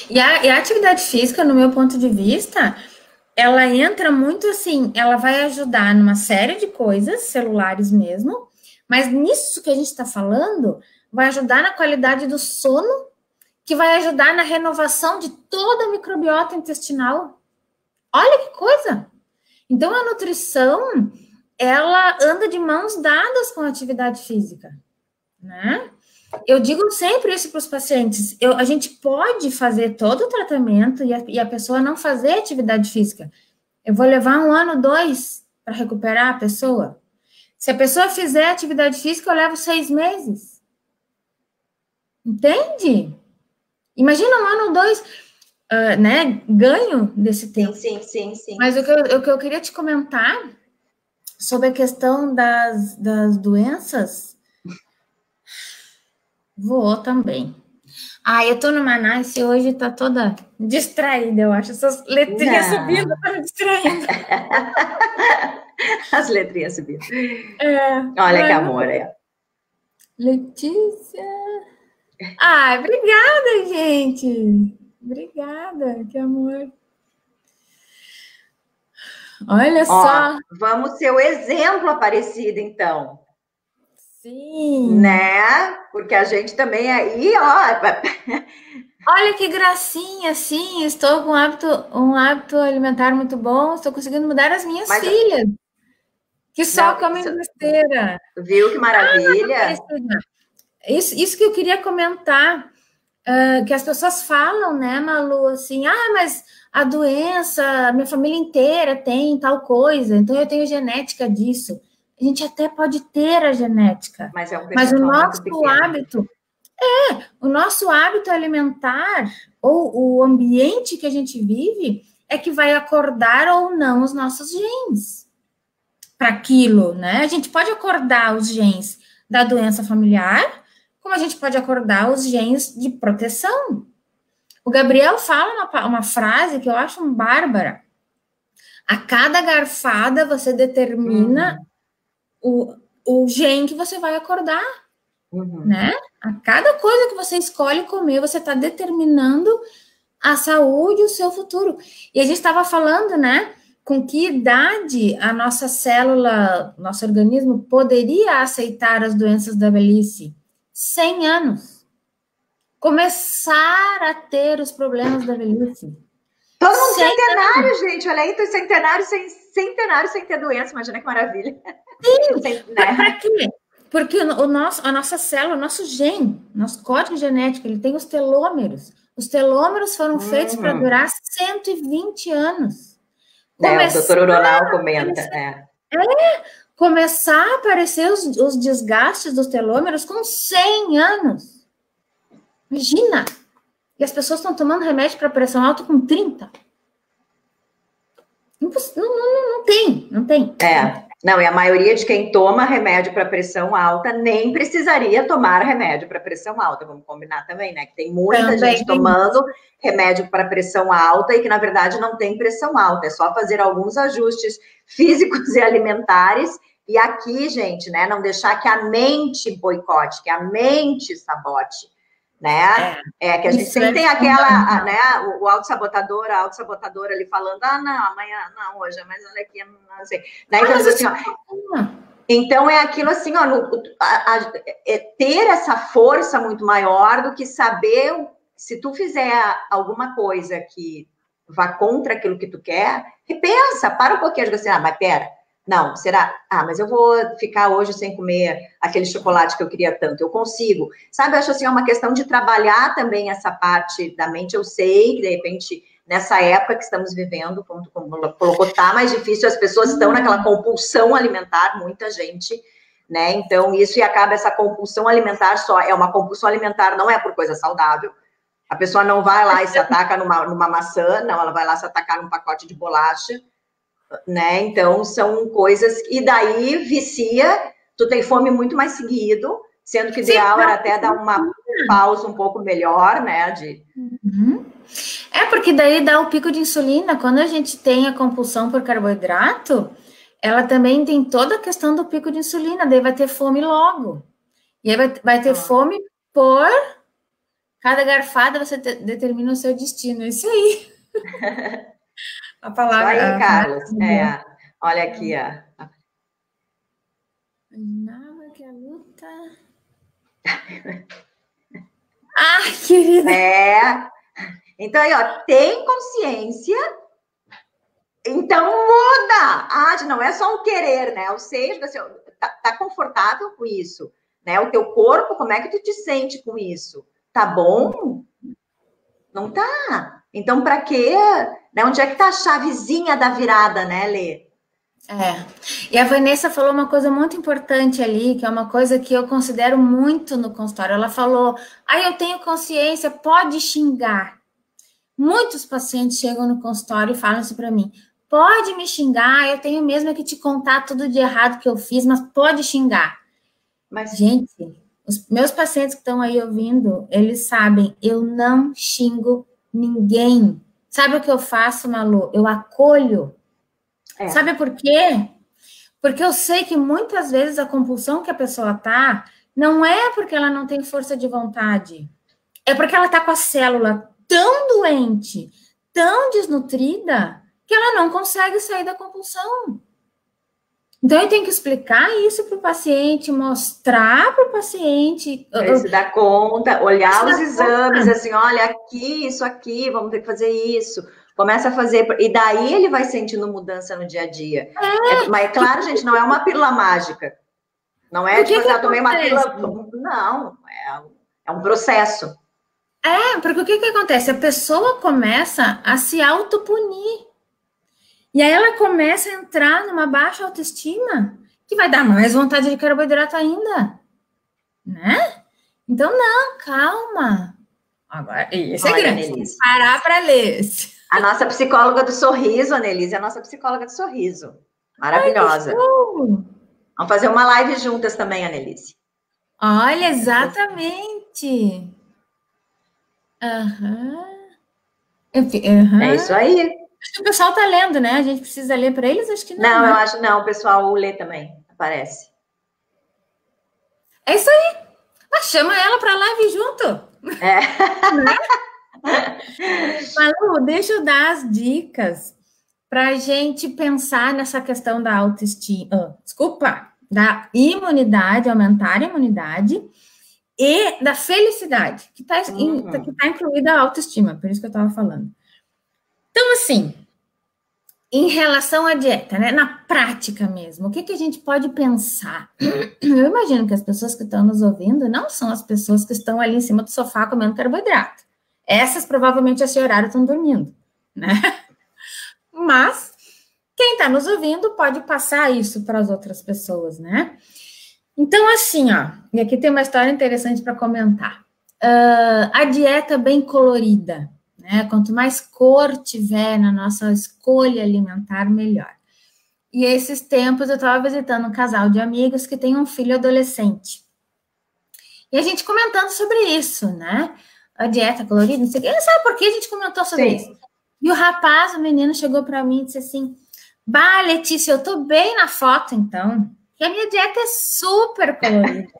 E a atividade física, no meu ponto de vista, ela entra muito assim, ela vai ajudar numa série de coisas, celulares mesmo, mas nisso que a gente está falando, vai ajudar na qualidade do sono, que vai ajudar na renovação de toda a microbiota intestinal. Olha que coisa! Então, a nutrição, ela anda de mãos dadas com a atividade física, né? Eu digo sempre isso para os pacientes, a gente pode fazer todo o tratamento e a pessoa não fazer atividade física. Eu vou levar 1 ano, 2 para recuperar a pessoa. Se a pessoa fizer atividade física, eu levo 6 meses. Entende? Imagina 1 ano ou 2, né, ganho desse tempo. Sim. Mas o que eu queria te comentar sobre a questão das doenças, voou também. Eu tô numa Nice hoje, tá toda distraída, eu acho. Essas letrinhas subindo, tá me distraindo. As letrinhas subindo. Olha que amor, Letícia. Obrigada, gente. Obrigada, que amor. Olha só. Vamos ser o exemplo, Aparecida, então. Sim. Né? Porque a gente também aí, Olha que gracinha, sim. Estou com um hábito alimentar muito bom. Estou conseguindo mudar as minhas filhas, que só comem besteira. Viu que maravilha? Isso que eu queria comentar, que as pessoas falam, né, Malu, assim, mas a doença, minha família inteira tem tal coisa, então eu tenho genética disso. A gente até pode ter a genética, mas o nosso hábito, o nosso hábito alimentar, ou o ambiente que a gente vive, é que vai acordar ou não os nossos genes para aquilo, né? A gente pode acordar os genes da doença familiar, como a gente pode acordar os genes de proteção. O Gabriel fala uma frase que eu acho bárbara. A cada garfada você determina o gene que você vai acordar, né? A cada coisa que você escolhe comer, você está determinando a saúde e o seu futuro. E a gente estava falando, né? Com que idade a nossa célula, nosso organismo poderia aceitar as doenças da velhice? 100 anos. Começar a ter os problemas da velhice. Todo mundo centenário, gente. Olha aí, centenário sem ter doença. Imagina que maravilha. Sim, né? Para quê? Porque a nossa célula, o nosso gene, nosso código genético, ele tem os telômeros. Os telômeros foram feitos para durar 120 anos. O doutor Uronal comenta. Começar a aparecer os desgastes dos telômeros com 100 anos. Imagina! E as pessoas estão tomando remédio para pressão alta com 30. Não tem. Não, e a maioria de quem toma remédio para pressão alta nem precisaria tomar remédio para pressão alta, vamos combinar também, né? Que tem muita gente tomando remédio para pressão alta e que, na verdade, não tem pressão alta, é só fazer alguns ajustes físicos e alimentares. E aqui, gente, né, não deixar que a mente boicote, que a mente sabote, né? Que a gente sempre tem aquela, né? O autossabotador, a autossabotadora ali falando, não, amanhã, não, hoje, mas olha aqui, não sei. Né? Então, assim, então é aquilo assim, ter essa força muito maior do que saber se tu fizer alguma coisa que vá contra aquilo que tu quer, repensa, para um pouquinho, assim, mas pera, não, será? Mas eu vou ficar hoje sem comer aquele chocolate que eu queria tanto. Eu consigo. Sabe, eu acho assim, é uma questão de trabalhar também essa parte da mente. Eu sei que, de repente, nessa época que estamos vivendo, como tu colocou, tá mais difícil, as pessoas estão naquela compulsão alimentar, muita gente, né? Então, isso e acaba essa compulsão alimentar só. É uma compulsão alimentar, não é por coisa saudável. A pessoa não vai lá e se ataca numa maçã, não, ela vai lá se atacar num pacote de bolacha, né? Então, são coisas... E daí, vicia, tu tem fome muito mais seguido, sendo que o ideal era até dar uma pausa um pouco melhor, né? Porque daí dá o pico de insulina. Quando a gente tem a compulsão por carboidrato, ela também tem toda a questão do pico de insulina, daí vai ter fome logo. E aí vai ter fome por... Cada garfada você determina o seu destino. É isso aí. A palavra... Isso aí, Carlos. Olha aqui, ó. Imaginava que a luta... querida! Então, aí, ó, tem consciência, então muda! Não é só o querer, né? Ou seja, assim, tá confortável com isso, né? O teu corpo, como é que tu te sente com isso? Tá bom? Não tá. Então, para quê? Né? Onde é que tá a chavezinha da virada, né, Lê? E a Vanessa falou uma coisa muito importante ali, que é uma coisa que eu considero muito no consultório. Ela falou, eu tenho consciência, pode xingar. Muitos pacientes chegam no consultório e falam isso para mim. Pode me xingar, eu tenho mesmo que te contar tudo de errado que eu fiz, mas pode xingar. Mas, gente, os meus pacientes que estão aí ouvindo, eles sabem, eu não xingo ninguém. Sabe o que eu faço, Malu? Eu acolho. Sabe por quê? Porque eu sei que muitas vezes a compulsão que a pessoa tá, não é porque ela não tem força de vontade, é porque ela tá com a célula tão doente, tão desnutrida, que ela não consegue sair da compulsão. Então, eu tenho que explicar isso para o paciente, mostrar para o paciente. Ele se dá conta, olhar os exames, assim, olha, aqui, isso aqui, vamos ter que fazer isso. Começa a fazer, e daí ele vai sentindo mudança no dia a dia. Mas, claro, gente, não é uma pílula mágica. Não é tipo assim, eu tomei uma pílula... Não, é um processo. Porque o que acontece? A pessoa começa a se autopunir. E aí ela começa a entrar numa baixa autoestima, que vai dar mais vontade de carboidrato ainda, né? Então, não, calma. Agora, esse é grande, Annelise. Parar para ler. A nossa psicóloga do sorriso, Annelise, é a nossa psicóloga do sorriso. Maravilhosa. Vamos fazer uma live juntas também, Annelise. Olha, exatamente. É isso aí. Acho que o pessoal tá lendo, né? A gente precisa ler para eles? Acho que não. Não, eu acho não. O pessoal lê também, aparece. É isso aí. Mas chama ela para live junto. Né? Malu, deixa eu dar as dicas para a gente pensar nessa questão da autoestima. Da imunidade, aumentar a imunidade e da felicidade, que tá incluída a autoestima, por isso que eu estava falando. Então, assim, em relação à dieta, né? Na prática mesmo, o que a gente pode pensar? Eu imagino que as pessoas que estão nos ouvindo não são as pessoas que estão ali em cima do sofá comendo carboidrato. Essas provavelmente a esse horário estão dormindo, né? Mas quem está nos ouvindo pode passar isso para as outras pessoas, né? Então, assim, e aqui tem uma história interessante para comentar. A dieta bem colorida, né? Quanto mais cor tiver na nossa escolha alimentar, melhor. E esses tempos eu estava visitando um casal de amigos que tem um filho adolescente. E a gente comentando sobre isso, né? A dieta colorida, não sei o quê. Sabe por que a gente comentou sobre isso? E o rapaz, o menino, chegou para mim e disse assim, bah, Letícia, eu tô bem na foto, então. Que a minha dieta é super colorida.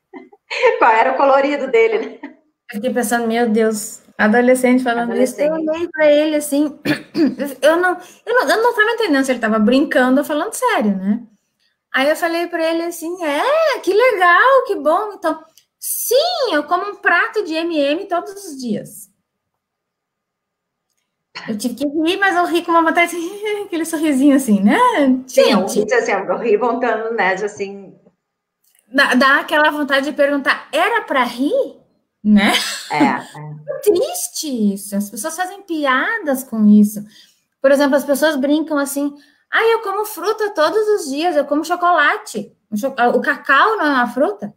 Qual era o colorido dele, né? Eu fiquei pensando, meu Deus, adolescente falando isso, eu olhei para ele assim, eu não estava entendendo se ele estava brincando ou falando sério, né? Aí eu falei para ele assim, que legal, que bom. Então, sim, eu como um prato de M&M todos os dias. Eu tive que rir, mas eu ri com uma vontade, assim, aquele sorrisinho assim, né? Sim, Gente, assim, eu ri voltando, né, assim... dá aquela vontade de perguntar, era para rir? Né? É. Triste isso, as pessoas fazem piadas com isso. Por exemplo, as pessoas brincam assim, eu como fruta todos os dias, eu como chocolate. O cacau não é uma fruta?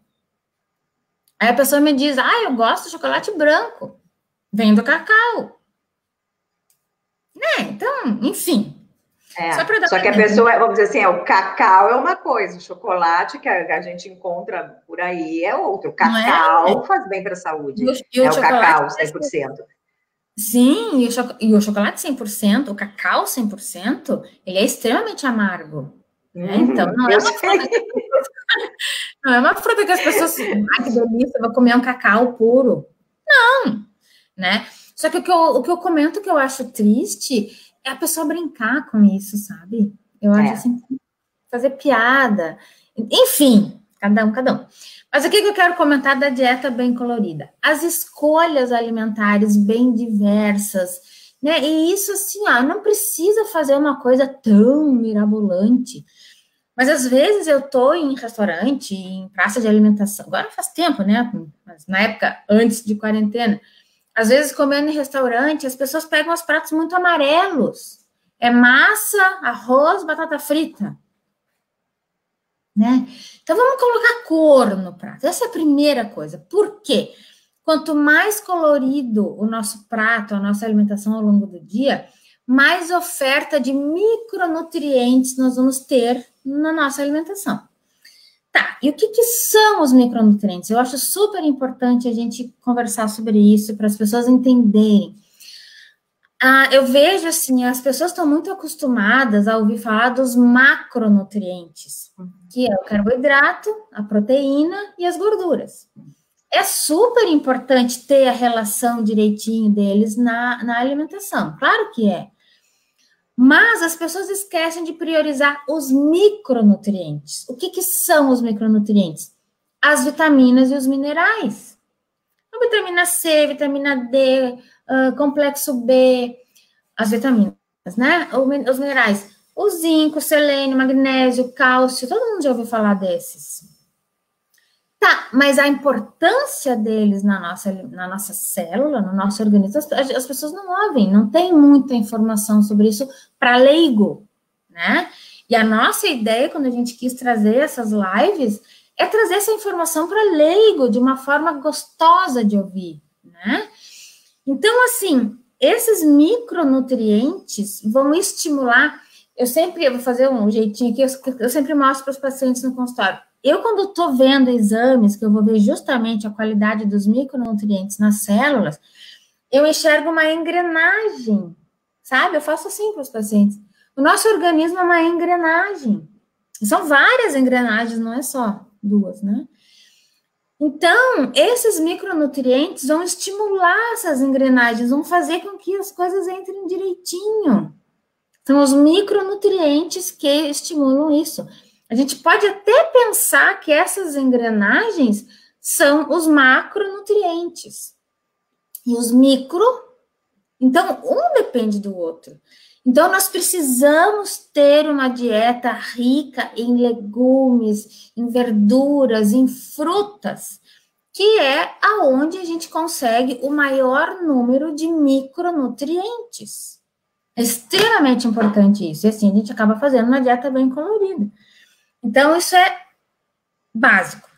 Aí a pessoa me diz, eu gosto de chocolate branco. Vem do cacau. Né? Então, enfim. Só que a pessoa, vamos dizer assim, o cacau é uma coisa, o chocolate que a gente encontra por aí é outro. O cacau faz bem para a saúde. E o cacau 100%. Sim, e o chocolate 100%, o cacau 100%, ele é extremamente amargo. Né? Então, não é uma fruta. Não é uma fruta que as pessoas... que delícia, vou comer um cacau puro. Não, né? Só que o que eu comento que eu acho triste é a pessoa brincar com isso, sabe? Eu acho assim, fazer piada. Enfim, cada um. Mas o que eu quero comentar da dieta bem colorida? As escolhas alimentares bem diversas, né? E isso, assim, não precisa fazer uma coisa tão mirabolante. Mas às vezes eu tô em restaurante, em praça de alimentação, agora faz tempo, né? Mas na época antes de quarentena, às vezes comendo em restaurante, as pessoas pegam os pratos muito amarelos. É massa, arroz, batata frita. Né? Então vamos colocar cor no prato. Essa é a primeira coisa. Por quê? Quanto mais colorido o nosso prato, a nossa alimentação ao longo do dia, mais oferta de micronutrientes nós vamos ter na nossa alimentação. Tá, e o que são os micronutrientes? Eu acho super importante a gente conversar sobre isso para as pessoas entenderem. Eu vejo assim, as pessoas estão muito acostumadas a ouvir falar dos macronutrientes, que é o carboidrato, a proteína e as gorduras. É super importante ter a relação direitinho deles na alimentação, claro que é. Mas as pessoas esquecem de priorizar os micronutrientes. O que são os micronutrientes? As vitaminas e os minerais. A vitamina C, vitamina D, complexo B, as vitaminas, né? Os minerais, o zinco, o selênio, magnésio, cálcio, todo mundo já ouviu falar desses. Tá, mas a importância deles na nossa célula, no nosso organismo, as pessoas não ouvem, não tem muita informação sobre isso para leigo, né? E a nossa ideia, quando a gente quis trazer essas lives, é trazer essa informação para leigo, de uma forma gostosa de ouvir, né? Então, assim, esses micronutrientes vão estimular. Eu vou fazer um jeitinho aqui, eu sempre mostro para os pacientes no consultório. Eu, quando estou vendo exames, que eu vou ver justamente a qualidade dos micronutrientes nas células, eu enxergo uma engrenagem, sabe? Eu faço assim para os pacientes. O nosso organismo é uma engrenagem. São várias engrenagens, não é só duas, né? Então, esses micronutrientes vão estimular essas engrenagens, vão fazer com que as coisas entrem direitinho. São os micronutrientes que estimulam isso. A gente pode até pensar que essas engrenagens são os macronutrientes. E os micro, então, um depende do outro. Então, nós precisamos ter uma dieta rica em legumes, em verduras, em frutas, que é aonde a gente consegue o maior número de micronutrientes. É extremamente importante isso. E assim, a gente acaba fazendo uma dieta bem colorida. Então, isso é básico.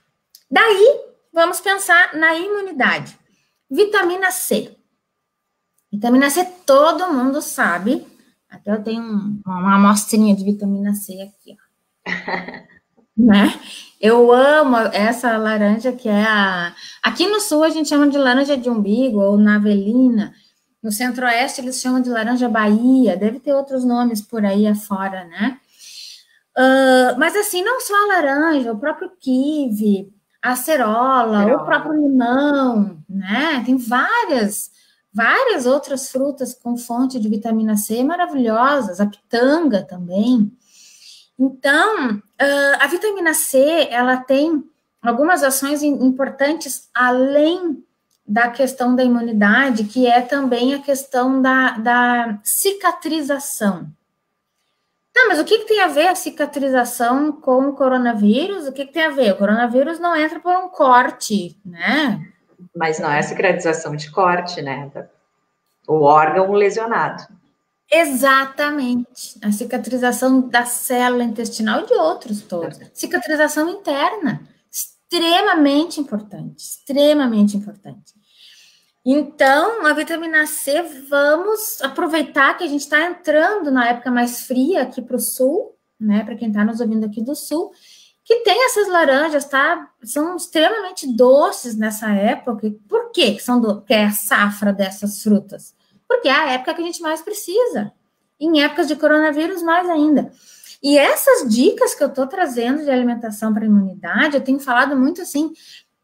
Daí, vamos pensar na imunidade. Vitamina C. Vitamina C, todo mundo sabe. Até eu tenho uma amostrinha de vitamina C aqui, ó. Né? Eu amo essa laranja que é Aqui no sul a gente chama de laranja de umbigo ou navelina. No centro-oeste eles chamam de laranja Bahia. Deve ter outros nomes por aí afora, né? Mas assim, não só a laranja, o próprio kiwi, A acerola, o próprio limão, né? Tem várias outras frutas com fonte de vitamina C maravilhosas, a pitanga também. Então, a vitamina C, ela tem algumas ações importantes, além da questão da imunidade, que é também a questão da cicatrização. Tá, mas o que tem a ver a cicatrização com o coronavírus? O que tem a ver? O coronavírus não entra por um corte, né? Mas não é a cicatrização de corte, né? O órgão lesionado. Exatamente. A cicatrização da célula intestinal e de outros todos. Cicatrização interna. Extremamente importante. Extremamente importante. Então, a vitamina C, vamos aproveitar que a gente está entrando na época mais fria aqui para o sul, né? Para quem está nos ouvindo aqui do sul, que tem essas laranjas, tá? São extremamente doces nessa época. Por quê que é a safra dessas frutas? Porque é a época que a gente mais precisa. Em épocas de coronavírus, mais ainda. E essas dicas que eu estou trazendo de alimentação para imunidade, eu tenho falado muito assim,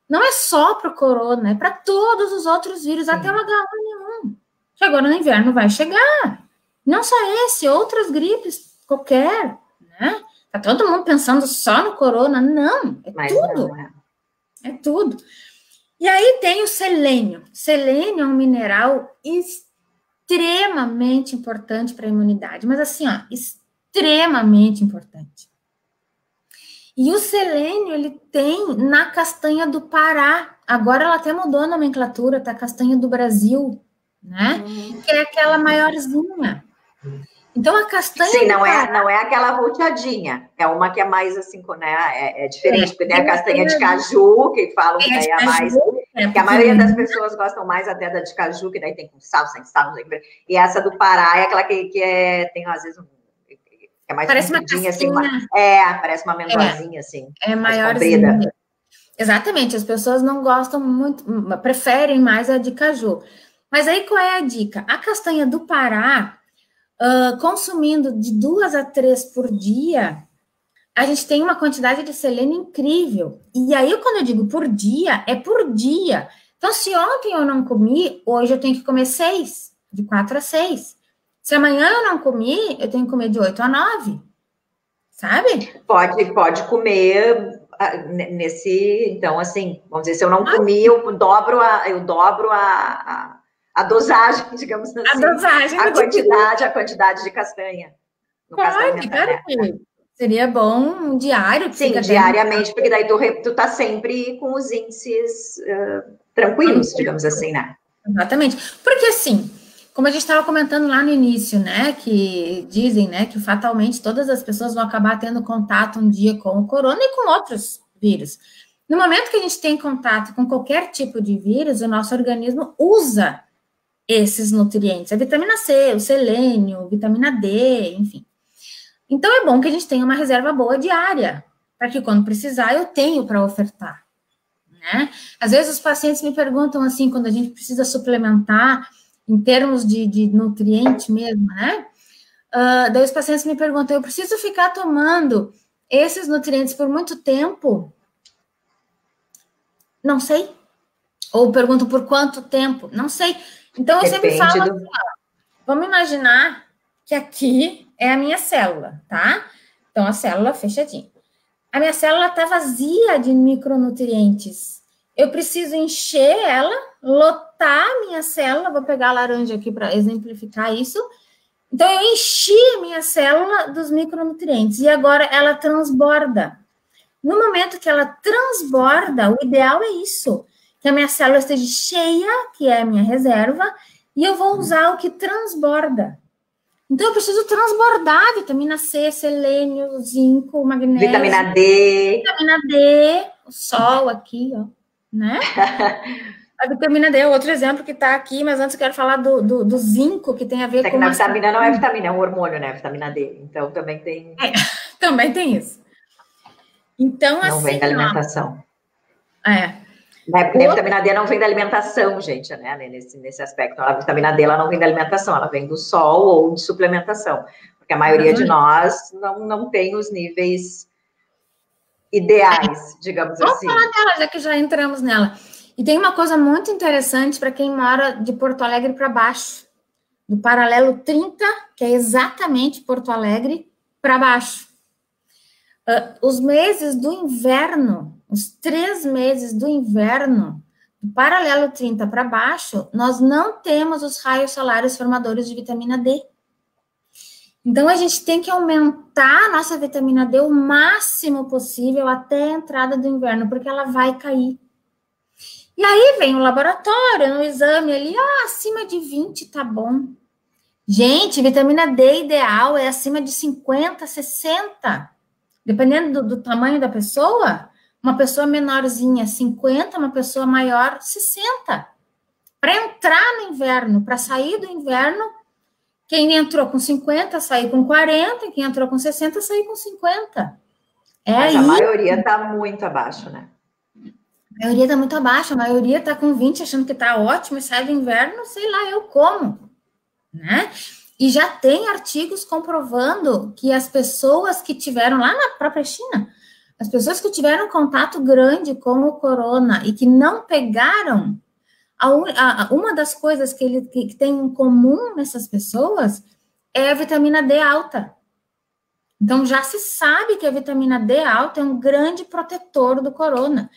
não é só para o corona, é para todos os outros vírus, até o H1N1, que agora no inverno vai chegar. Não só esse, outras gripes qualquer, né? Tá todo mundo pensando só no corona. Não, Mas tudo. Não, é tudo. E aí tem o selênio. Selênio é um mineral extremamente importante para a imunidade, mas assim, ó, extremamente importante. E o selênio, ele tem na castanha do Pará. Agora ela até mudou a nomenclatura, tá? Castanha do Brasil, né? Que é aquela maiorzinha. Então, a castanha Sim, do Pará... não é aquela volteadinha. É uma que é mais assim, né? É diferente, porque tem a castanha de caju, que falam que daí é mais... que a maioria das pessoas gostam mais até da de caju, que daí tem com sal, sem sal, não sei o que. E essa do Pará é aquela que tem, às vezes, é mais parece uma casquinha. Assim, parece uma amendoazinha, assim. É maiorzinha. Exatamente, as pessoas não gostam muito, preferem mais a de caju. Mas aí qual é a dica? A castanha do Pará, consumindo de 2 a 3 por dia, a gente tem uma quantidade de selênio incrível. E aí, quando eu digo por dia, é por dia. Então, se ontem eu não comi, hoje eu tenho que comer 6, de 4 a 6. Se amanhã eu não comi, eu tenho que comer de 8 a 9, sabe? Pode comer nesse... Então, assim, vamos dizer, se eu não comi, eu dobro a dosagem, digamos assim. A dosagem. A quantidade de castanha. No pode, claro que seria bom um diário. Que sim, diariamente, porque daí tu tá sempre com os índices tranquilos, digamos assim, né? Exatamente. Porque, assim... Como a gente estava comentando lá no início, né, que dizem, né, que fatalmente todas as pessoas vão acabar tendo contato um dia com o corona e com outros vírus. No momento que a gente tem contato com qualquer tipo de vírus, o nosso organismo usa esses nutrientes, a vitamina C, o selênio, vitamina D, enfim. Então, é bom que a gente tenha uma reserva boa diária, para que quando precisar, eu tenho para ofertar, né? Às vezes os pacientes me perguntam assim, quando a gente precisa suplementar, em termos de nutriente mesmo, né? Daí os pacientes me perguntam, eu preciso ficar tomando esses nutrientes por muito tempo? Não sei. Ou perguntam por quanto tempo? Não sei. Então, eu sempre falo assim, vamos imaginar que aqui é a minha célula, tá? Então, a célula fechadinha. A minha célula está vazia de micronutrientes. Eu preciso encher ela, lotar a minha célula, vou pegar a laranja aqui para exemplificar isso. Então, eu enchi a minha célula dos micronutrientes e agora ela transborda. No momento que ela transborda, o ideal é isso, que a minha célula esteja cheia, que é a minha reserva, e eu vou usar o que transborda. Então, eu preciso transbordar vitamina C, selênio, zinco, magnésio. Vitamina D. Vitamina D, o sol aqui, ó. Né? A vitamina D é outro exemplo que está aqui, mas antes eu quero falar do zinco, que tem a ver com... A vitamina não é vitamina, é um hormônio, né? Vitamina D. Então, também tem... também tem isso. Então, não assim... vem da alimentação. Porque a vitamina D não vem da alimentação, gente, né? Nesse aspecto. A vitamina D ela não vem da alimentação, ela vem do sol ou de suplementação. Porque a maioria de nós não tem os níveis ideais, digamos assim. Vamos falar dela, já que já entramos nela. E tem uma coisa muito interessante para quem mora de Porto Alegre para baixo, do paralelo 30, que é exatamente Porto Alegre para baixo. Os meses do inverno, os 3 meses do inverno, do paralelo 30 para baixo, nós não temos os raios solares formadores de vitamina D. Então, a gente tem que aumentar a nossa vitamina D o máximo possível até a entrada do inverno, porque ela vai cair. E aí vem o laboratório, no exame ali, acima de 20 tá bom. Gente, vitamina D ideal é acima de 50, 60. Dependendo do tamanho da pessoa, uma pessoa menorzinha, 50, uma pessoa maior, 60. Para entrar no inverno, para sair do inverno, quem entrou com 50, saiu com 40, quem entrou com 60, saiu com 50. Mas a maioria está muito abaixo, né? A maioria está muito abaixo, a maioria está com 20, achando que está ótimo, e sai do inverno, sei lá, eu como, né? E já tem artigos comprovando que as pessoas que tiveram, lá na própria China, as pessoas que tiveram contato grande com o corona e que não pegaram, uma das coisas que tem em comum nessas pessoas é a vitamina D alta. Então, já se sabe que a vitamina D alta é um grande protetor do corona.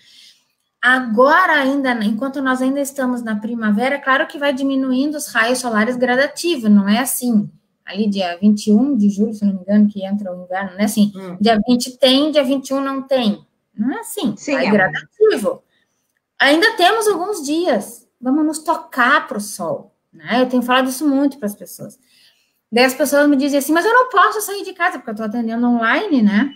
Agora, ainda, enquanto nós ainda estamos na primavera, é claro que vai diminuindo os raios solares gradativos, não é assim. Ali, dia 21 de julho, se não me engano, que entra o inverno, não é assim. Dia 20 tem, dia 21 não tem. Não é assim, sim, vai gradativo. Ainda temos alguns dias, vamos nos tocar para o sol, né? Eu tenho falado isso muito para as pessoas. Daí as pessoas me dizem assim, mas eu não posso sair de casa, porque eu estou atendendo online, né?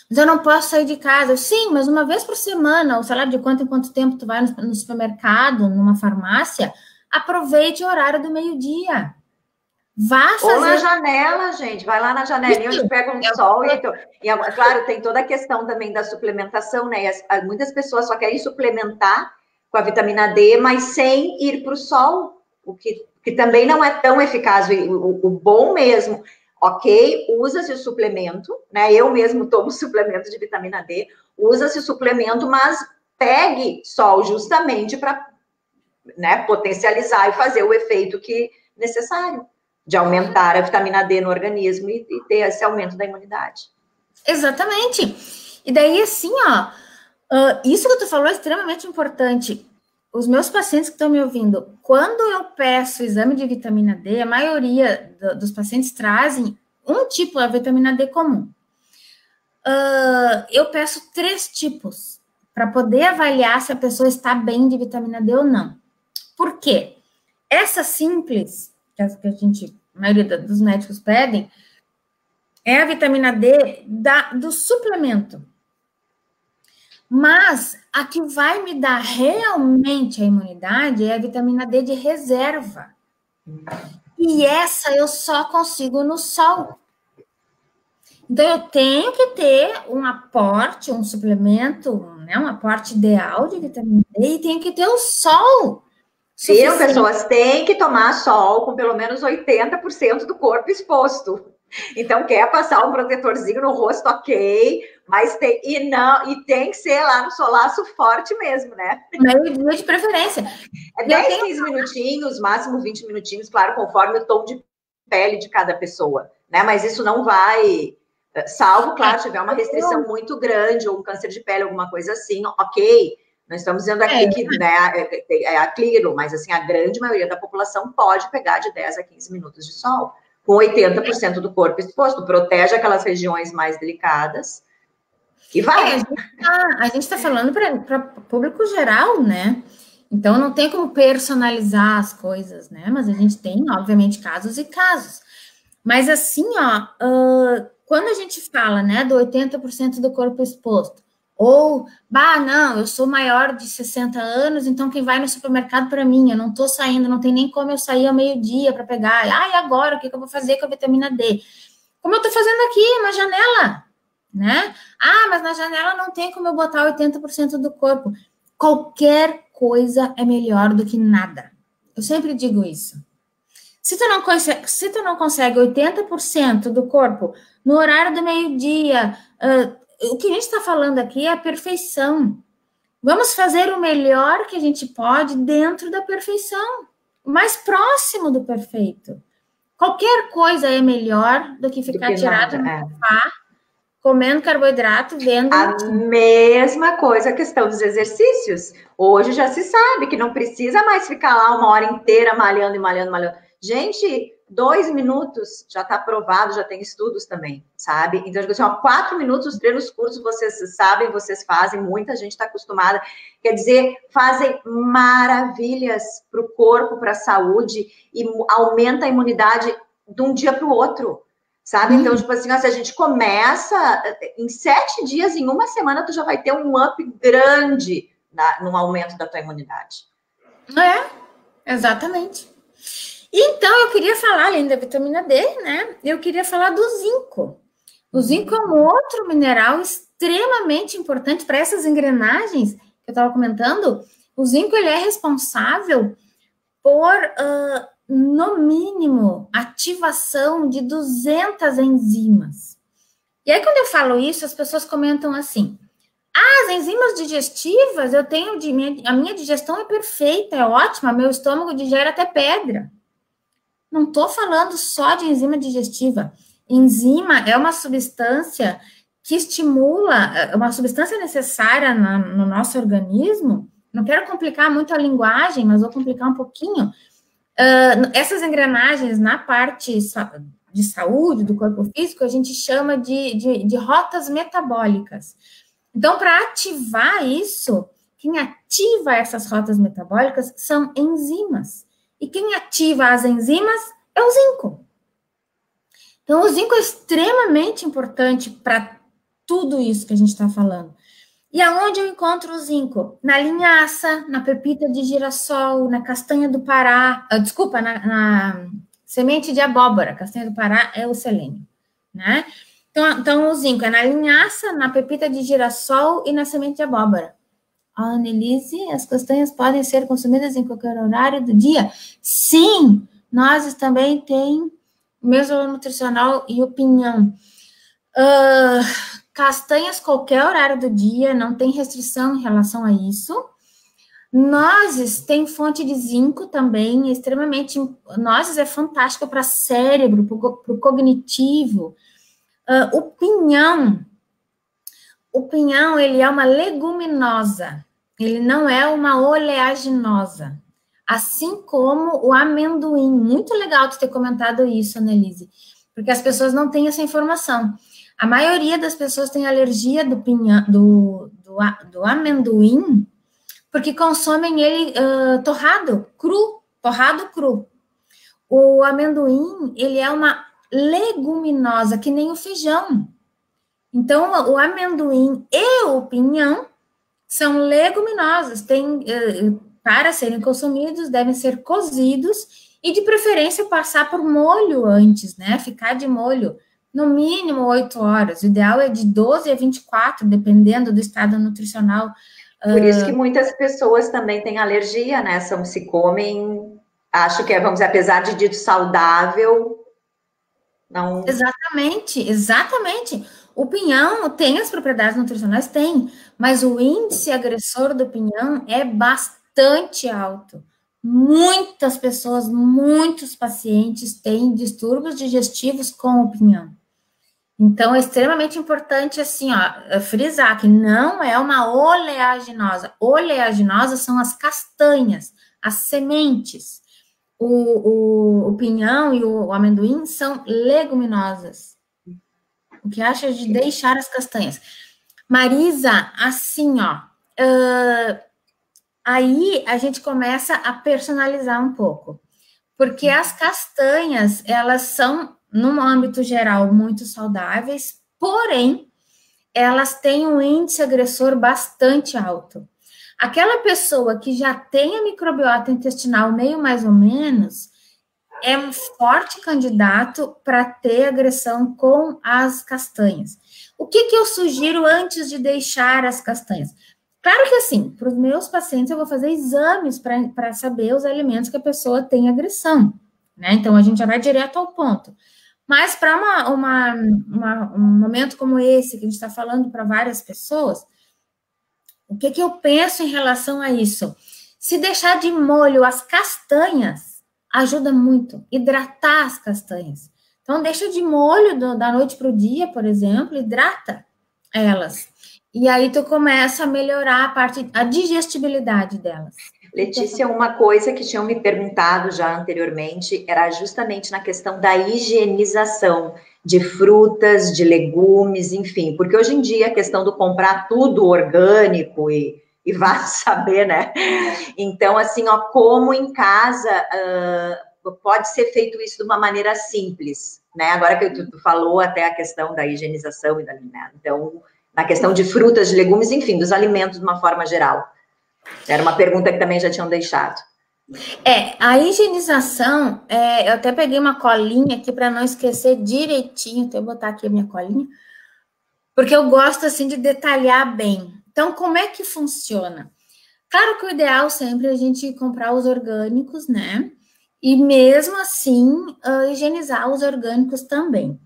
Mas eu não posso sair de casa. Sim, mas uma vez por semana, ou sei lá, de quanto em quanto tempo tu vai no supermercado, numa farmácia, aproveite o horário do meio-dia. Vá fazer... Ou na janela, gente. Vai lá na janelinha onde pega um sol. Claro, tem toda a questão também da suplementação, né? Muitas pessoas só querem suplementar com a vitamina D, mas sem ir para o sol, o que também não é tão eficaz. O bom mesmo... Ok, usa-se o suplemento, né? Eu mesmo tomo suplemento de vitamina D, usa-se o suplemento, mas pegue sol justamente para, né, potencializar e fazer o efeito necessário de aumentar a vitamina D no organismo e ter esse aumento da imunidade. Exatamente. E daí, assim, isso que tu falou é extremamente importante. Os meus pacientes que estão me ouvindo, quando eu peço exame de vitamina D, a maioria dos pacientes trazem um tipo de vitamina D comum. Eu peço 3 tipos para poder avaliar se a pessoa está bem de vitamina D ou não. Por quê? Essa simples, que a maioria dos médicos pedem, é a vitamina D do suplemento. Mas a que vai me dar realmente a imunidade é a vitamina D de reserva. E essa eu só consigo no sol. Então, eu tenho que ter um aporte, um suplemento, né, um aporte ideal de vitamina D e tenho que ter o sol. Sim, pessoas têm que tomar sol com pelo menos 80% do corpo exposto. Então, quer passar um protetorzinho no rosto, ok, mas tem que ser lá no solaço forte mesmo, né? Meio-dia de preferência. É 10, 15 minutinhos, máximo 20 minutinhos, claro, conforme o tom de pele de cada pessoa, né? Mas isso não vai, salvo, claro, tiver uma restrição muito grande, ou um câncer de pele, alguma coisa assim, ok. Não estamos dizendo aqui que, né, é aquilo, mas assim, a grande maioria da população pode pegar de 10 a 15 minutos de sol, com 80% do corpo exposto, protege aquelas regiões mais delicadas e vai. A gente está falando para público geral, né? Então, não tem como personalizar as coisas, né? Mas a gente tem, obviamente, casos e casos. Mas assim, quando a gente fala, né, do 80% do corpo exposto, ou, não, eu sou maior de 60 anos, então quem vai no supermercado para mim, eu não estou saindo, não tem nem como eu sair ao meio-dia para pegar. E agora, o que eu vou fazer com a vitamina D? Como eu estou fazendo aqui, na janela, né? Mas na janela não tem como eu botar 80% do corpo. Qualquer coisa é melhor do que nada. Eu sempre digo isso. Se tu não consegue 80% do corpo no horário do meio-dia, o que a gente está falando aqui é a perfeição. Vamos fazer o melhor que a gente pode dentro da perfeição, mais próximo do perfeito. Qualquer coisa é melhor do que ficar tirado no sofá, comendo carboidrato, vendo... A mesma coisa a questão dos exercícios. Hoje já se sabe que não precisa mais ficar lá uma hora inteira malhando. Gente, 2 minutos já está provado, já tem estudos também, sabe? Então, assim, 4 minutos, os treinos curtos, vocês sabem, vocês fazem, muita gente está acostumada. Quer dizer, fazem maravilhas para o corpo, para a saúde, e aumenta a imunidade de um dia para o outro, sabe? Então, tipo assim, se a gente começa, em 7 dias, em 1 semana, tu já vai ter um up grande no aumento da tua imunidade. Exatamente. Então, eu queria falar, além da vitamina D, né? Eu queria falar do zinco. O zinco é um outro mineral extremamente importante para essas engrenagens que eu estava comentando. O zinco, ele é responsável por, no mínimo, ativação de 200 enzimas. E aí, quando eu falo isso, as pessoas comentam assim, as enzimas digestivas, a minha digestão é perfeita, é ótima, meu estômago digere até pedra. Não estou falando só de enzima digestiva. Enzima é uma substância que estimula, uma substância necessária no nosso organismo. Não quero complicar muito a linguagem, mas vou complicar um pouquinho. Essas engrenagens na parte de saúde do corpo físico, a gente chama de rotas metabólicas. Então, para ativar isso, quem ativa essas rotas metabólicas são enzimas. E quem ativa as enzimas é o zinco. Então, o zinco é extremamente importante para tudo isso que a gente está falando. E aonde eu encontro o zinco? Na linhaça, na pepita de girassol, na castanha do Pará, na semente de abóbora. Castanha do Pará é o selênio, né? Então, o zinco é na linhaça, na pepita de girassol e na semente de abóbora. Annelise, as castanhas podem ser consumidas em qualquer horário do dia? Sim, nós também tem mesmo nutricional e o pinhão. Castanhas, qualquer horário do dia, não tem restrição em relação a isso. Nozes tem fonte de zinco também, extremamente. Nozes é fantástico para cérebro, para o cognitivo. O pinhão, ele é uma leguminosa, ele não é uma oleaginosa, assim como o amendoim. Muito legal tu ter comentado isso, Annelise, porque as pessoas não têm essa informação. A maioria das pessoas tem alergia do amendoim, porque consomem ele torrado cru. O amendoim, ele é uma leguminosa, que nem o feijão. Então, o amendoim e o pinhão são leguminosas, para serem consumidos, devem ser cozidos e, de preferência, passar por molho antes, né? Ficar de molho, no mínimo 8 horas. O ideal é de 12 a 24, dependendo do estado nutricional. Por isso que muitas pessoas também têm alergia, né? Se comem, acho que vamos dizer, apesar de dito saudável, não... Exatamente. O pinhão tem as propriedades nutricionais? Tem, mas o índice agressor do pinhão é bastante alto. Muitas pessoas, muitos pacientes têm distúrbios digestivos com o pinhão. Então, é extremamente importante, assim, frisar que não é uma oleaginosa. Oleaginosas são as castanhas, as sementes. O pinhão e o amendoim são leguminosas. O que acha de deixar as castanhas? Marisa, assim, aí a gente começa a personalizar um pouco. Porque as castanhas, elas são, num âmbito geral, muito saudáveis, porém, elas têm um índice agressor bastante alto. Aquela pessoa que já tem a microbiota intestinal meio mais ou menos, é um forte candidato para ter agressão com as castanhas. O que eu sugiro antes de deixar as castanhas? Claro que, assim, para os meus pacientes, eu vou fazer exames para saber os alimentos que a pessoa tem agressão, né? Então, a gente já vai direto ao ponto. Mas para um momento como esse, que a gente está falando para várias pessoas, o que eu penso em relação a isso? Se deixar de molho as castanhas, ajuda muito, hidratar as castanhas. Então, deixa de molho da noite para o dia, por exemplo, hidrata elas. E aí tu começa a melhorar a digestibilidade delas. Letícia, uma coisa que tinham me perguntado já anteriormente era justamente na questão da higienização de frutas, de legumes, enfim, porque hoje em dia a questão do comprar tudo orgânico e vá saber, né? Então, assim, ó, como em casa pode ser feito isso de uma maneira simples, né? Agora que tu falou até a questão da higienização e da alimentação, então, na questão de frutas, de legumes, enfim, dos alimentos de uma forma geral. Era uma pergunta que também já tinham deixado. A higienização, eu até peguei uma colinha aqui para não esquecer direitinho, então eu vou botar aqui a minha colinha, porque eu gosto, assim, de detalhar bem. Então, como é que funciona? Claro que o ideal sempre é a gente comprar os orgânicos, né? E mesmo assim, higienizar os orgânicos também.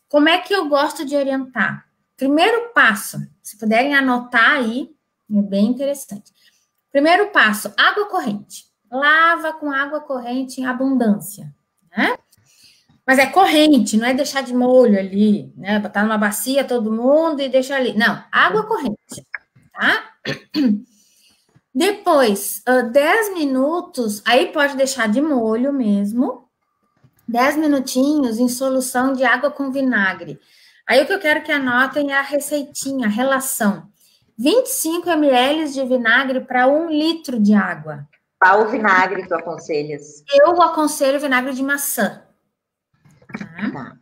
Como é que eu gosto de orientar? Primeiro passo, se puderem anotar aí, é bem interessante. Primeiro passo, água corrente. Lava com água corrente em abundância, né? Mas é corrente, não é deixar de molho ali, né? Botar numa bacia todo mundo e deixar ali. Não, água corrente, tá? Depois, 10 minutos, aí pode deixar de molho mesmo, 10 minutinhos em solução de água com vinagre. Aí o que eu quero que anotem é a receitinha, a relação. 25 ml de vinagre para 1 litro de água. Qual vinagre tu aconselhas? Eu aconselho vinagre de maçã. Tá?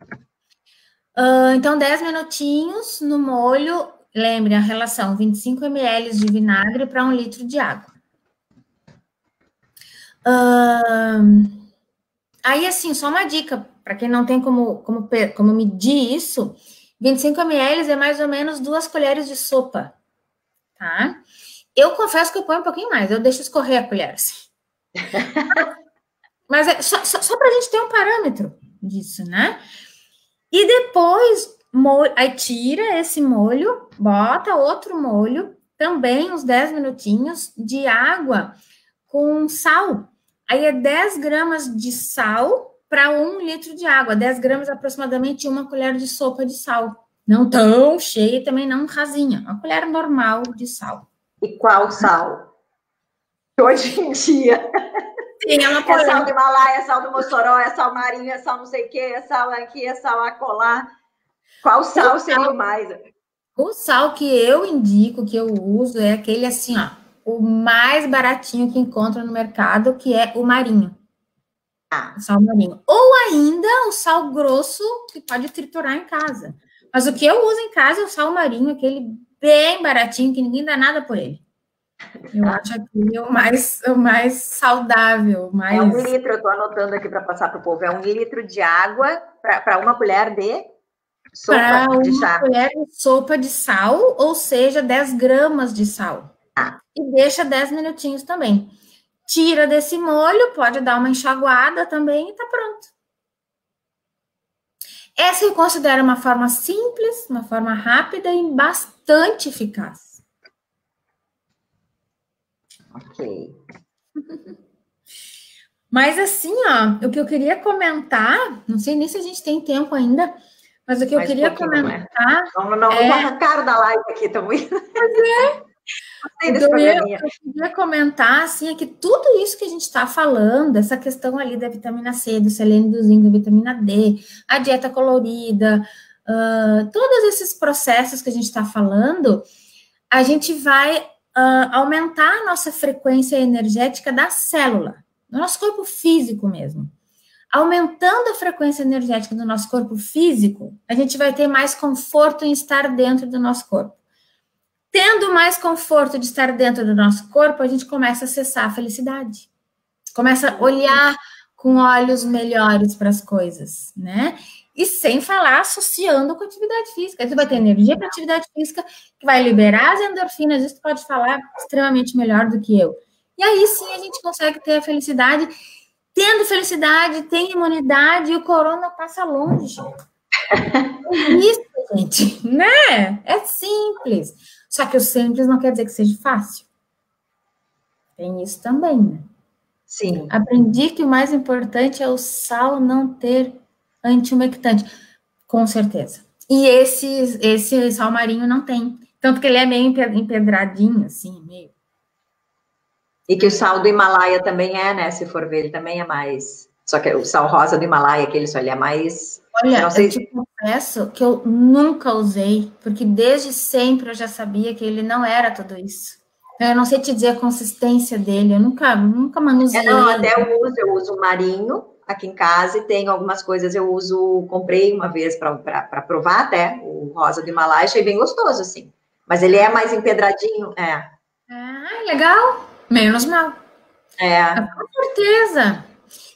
Então, 10 minutinhos no molho. Lembre a relação, 25 ml de vinagre para 1 litro de água. Aí, assim, só uma dica, para quem não tem como medir isso, 25 ml é mais ou menos 2 colheres de sopa, tá? Eu confesso que eu ponho um pouquinho mais, eu deixo escorrer a colher, assim. Mas é só para a gente ter um parâmetro disso, né? E depois, aí tira esse molho, bota outro molho, também uns 10 minutinhos de água com sal. Aí é 10 gramas de sal para 1 litro de água. 10 gramas aproximadamente 1 colher de sopa de sal. Não tão cheia, também não rasinha. Uma colher normal de sal. E qual sal? Hoje em dia... Sim, é sal do Himalaia, é sal do Mossoró, é sal marinho, é sal não sei o quê, é sal aqui, é sal acolá. Qual sal seria o mais? O sal que eu indico, que eu uso, é aquele assim, ó, o mais baratinho que encontra no mercado, que é o marinho. O sal marinho. Ou ainda o sal grosso, que pode triturar em casa. Mas o que eu uso em casa é o sal marinho, aquele bem baratinho, que ninguém dá nada por ele. Eu acho aquele o mais saudável. Mais... É 1 litro, eu estou anotando aqui para passar para o povo. É 1 litro de água para 1 colher de sopa de chá. 1 colher de sopa de sal, ou seja, 10 gramas de sal. E deixa 10 minutinhos também. Tira desse molho, pode dar uma enxaguada também e tá pronto. Essa eu considero uma forma simples, uma forma rápida e bastante eficaz. Ok. Mas assim, ó, o que eu queria comentar, não sei nem se a gente tem tempo ainda, mas o que eu queria comentar... Não arrancaram da live aqui, estamos indo. Eu queria comentar, assim, é que tudo isso que a gente está falando, essa questão ali da vitamina C, do selênio, do zinco, da vitamina D, a dieta colorida, todos esses processos que a gente está falando, a gente vai aumentar a nossa frequência energética da célula, do nosso corpo físico mesmo. Aumentando a frequência energética do nosso corpo físico, a gente vai ter mais conforto em estar dentro do nosso corpo. Tendo mais conforto de estar dentro do nosso corpo, a gente começa a acessar a felicidade. Começa a olhar com olhos melhores para as coisas, né? E sem falar associando com a atividade física. Você vai ter energia para atividade física, que vai liberar as endorfinas, isso pode falar extremamente melhor do que eu. E aí sim a gente consegue ter a felicidade tendo felicidade, tem imunidade e o corona passa longe. É isso, gente, né? É simples. Só que o simples não quer dizer que seja fácil. Tem isso também, né? Sim. Aprendi que o mais importante é o sal não ter antiumectante. Com certeza. E esse sal marinho não tem. Tanto que ele é meio empedradinho, assim, meio. E que o sal do Himalaia também é, né? Se for ver, ele também é mais. Só que o sal rosa do Himalaia, aquele só, ele é mais. Olha, Não sei... eu te confesso que eu nunca usei, porque desde sempre eu já sabia que ele não era tudo isso. Eu não sei te dizer a consistência dele, eu nunca manuseei. Não, até eu uso o marinho aqui em casa e tem algumas coisas eu uso, comprei uma vez para provar até, o rosa do Himalaia, achei bem gostoso, assim. Mas ele é mais empedradinho, Ah, legal. Menos mal. Com certeza.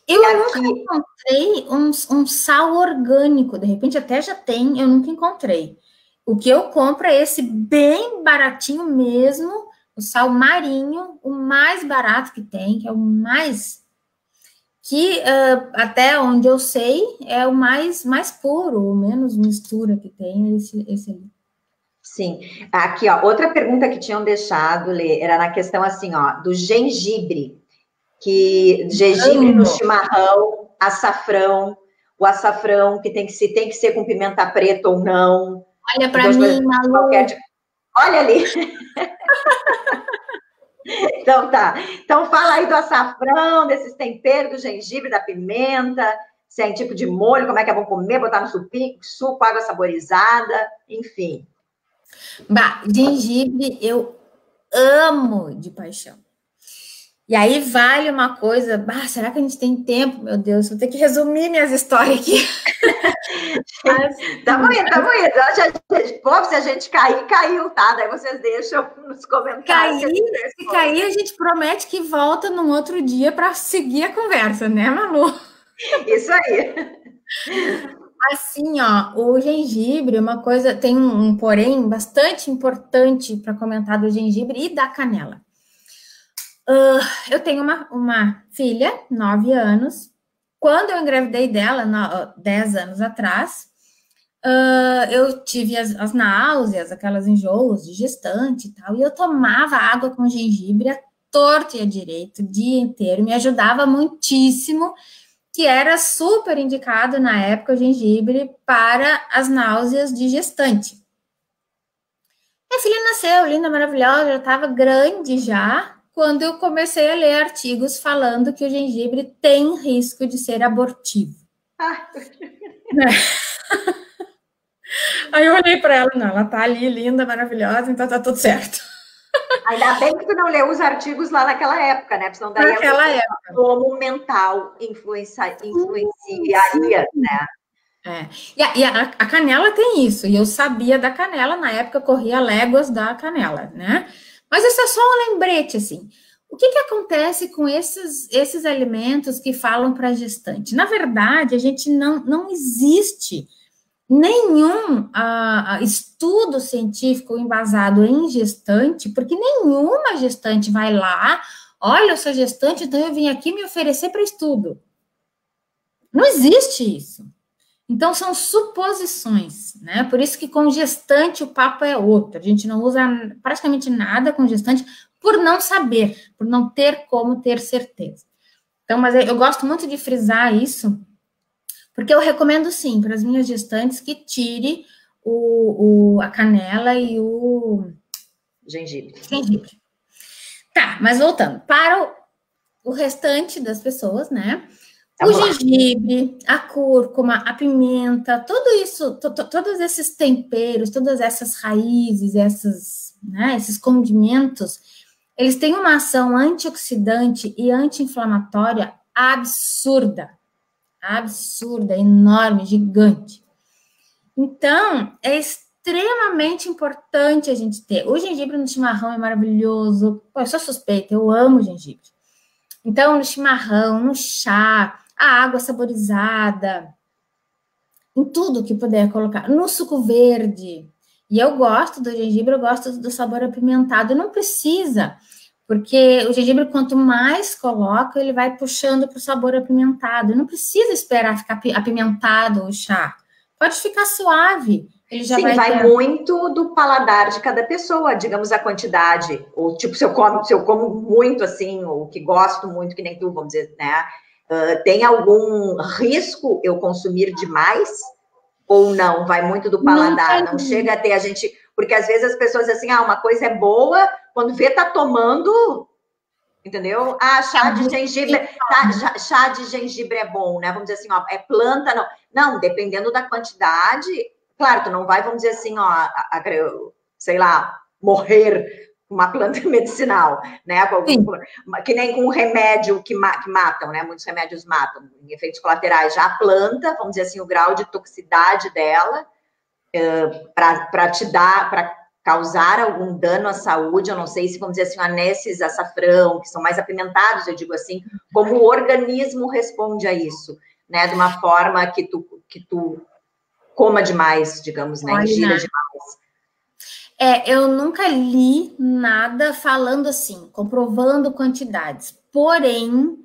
Eu nunca encontrei um sal orgânico, de repente até já tem, eu nunca encontrei. O que eu compro é esse bem baratinho mesmo, o sal marinho, o mais barato que tem, que é o mais, que até onde eu sei é o mais puro, o menos mistura que tem, esse ali. Sim. Aqui, ó, outra pergunta que tinham deixado, Lê, era na questão assim, ó, do gengibre, que gengibre no chimarrão, açafrão, o açafrão que tem que ser com pimenta preta ou não. Olha para mim, Malu. Olha ali. Então tá. Então fala aí do açafrão, desses temperos, do gengibre, da pimenta, se é em tipo de molho, como é que é bom comer, botar no suco, água saborizada, enfim. Bah, gengibre eu amo de paixão. E aí vale uma coisa, bah, será que a gente tem tempo? Meu Deus, vou ter que resumir minhas histórias aqui. Tamo indo. Pô, se a gente cair, caiu, tá? Daí vocês deixam nos comentários. Se cair, a gente promete que volta num outro dia para seguir a conversa, né, Manu? Isso aí. Assim, ó, o gengibre, uma coisa, tem um porém bastante importante para comentar do gengibre e da canela. Eu tenho uma filha, 9 anos. Quando eu engravidei dela, 10 anos atrás, eu tive as náuseas, aquelas enjoos de gestante e tal, e eu tomava água com gengibre a torto e a direito, o dia inteiro, me ajudava muitíssimo, que era super indicado na época o gengibre para as náuseas de gestante. Minha filha nasceu, linda, maravilhosa, já estava grande já, quando eu comecei a ler artigos falando que o gengibre tem risco de ser abortivo. Aí eu olhei para ela, não, ela tá ali, linda, maravilhosa, então tá tudo certo. Ainda bem que tu não leu os artigos lá naquela época, né? Porque senão daí naquela época. Como mental influenciaria, né? E a canela tem isso, e eu sabia da canela, na época eu corria léguas da canela, né? Mas isso é só um lembrete, assim. O que acontece com esses alimentos que falam para gestante? Na verdade, a gente não existe nenhum estudo científico embasado em gestante, porque nenhuma gestante vai lá, olha, eu sou gestante, então eu vim aqui me oferecer para estudo. Não existe isso. Então, são suposições, né? Por isso que com gestante o papo é outro. A gente não usa praticamente nada com gestante por não saber, por não ter como ter certeza. Então, mas eu gosto muito de frisar isso, porque eu recomendo sim para as minhas gestantes que tire a canela e o gengibre. Tá, mas voltando para o restante das pessoas, né? O gengibre, a cúrcuma, a pimenta, tudo isso, todos esses temperos, todas essas raízes, esses condimentos, eles têm uma ação antioxidante e anti-inflamatória absurda, enorme, gigante. Então, é extremamente importante a gente ter. O gengibre no chimarrão é maravilhoso. Pô, eu sou suspeita, eu amo gengibre. Então, no chimarrão, no chá, a água saborizada, em tudo que puder colocar, no suco verde. E eu gosto do gengibre, eu gosto do sabor apimentado. Não precisa Porque o gengibre, quanto mais coloca, ele vai puxando para o sabor apimentado. Não precisa esperar ficar apimentado o chá. Pode ficar suave. Ele já vai muito do paladar de cada pessoa, digamos a quantidade. Ou tipo, se eu como muito assim, ou que gosto muito, que nem tu, vamos dizer, né? Tem algum risco eu consumir demais? Ou não? Vai muito do paladar, não chega a ter a gente... Porque às vezes as pessoas dizem assim, uma coisa é boa, quando vê, tá tomando, entendeu? Chá de gengibre, chá de gengibre é bom, né? Vamos dizer assim, é planta, não. Não, dependendo da quantidade, claro, tu não vai, vamos dizer assim, sei lá, morrer com uma planta medicinal, né? Que nem com um remédio que matam, né? Muitos remédios matam, em efeitos colaterais. Já a planta, vamos dizer assim, o grau de toxicidade dela, para te dar, para causar algum dano à saúde, eu não sei se, vamos dizer assim, anécis, açafrão, que são mais apimentados, eu digo assim, como o organismo responde a isso, né, de uma forma que tu coma demais, digamos, né, ingira demais. Eu nunca li nada falando assim, comprovando quantidades, porém,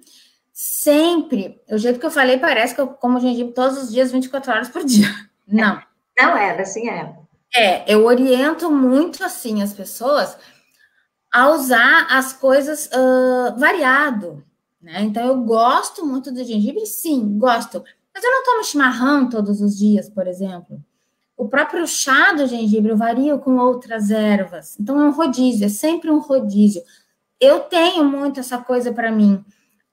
sempre, o jeito que eu falei parece que eu como gengibre todos os dias, 24 horas por dia. Não. Não assim é. Eu oriento muito assim as pessoas a usar as coisas variado, né? Então, eu gosto muito do gengibre, sim, gosto. Mas eu não tomo chimarrão todos os dias, por exemplo. O próprio chá do gengibre eu vario com outras ervas. Então, é um rodízio, é sempre um rodízio. Eu tenho muito essa coisa para mim.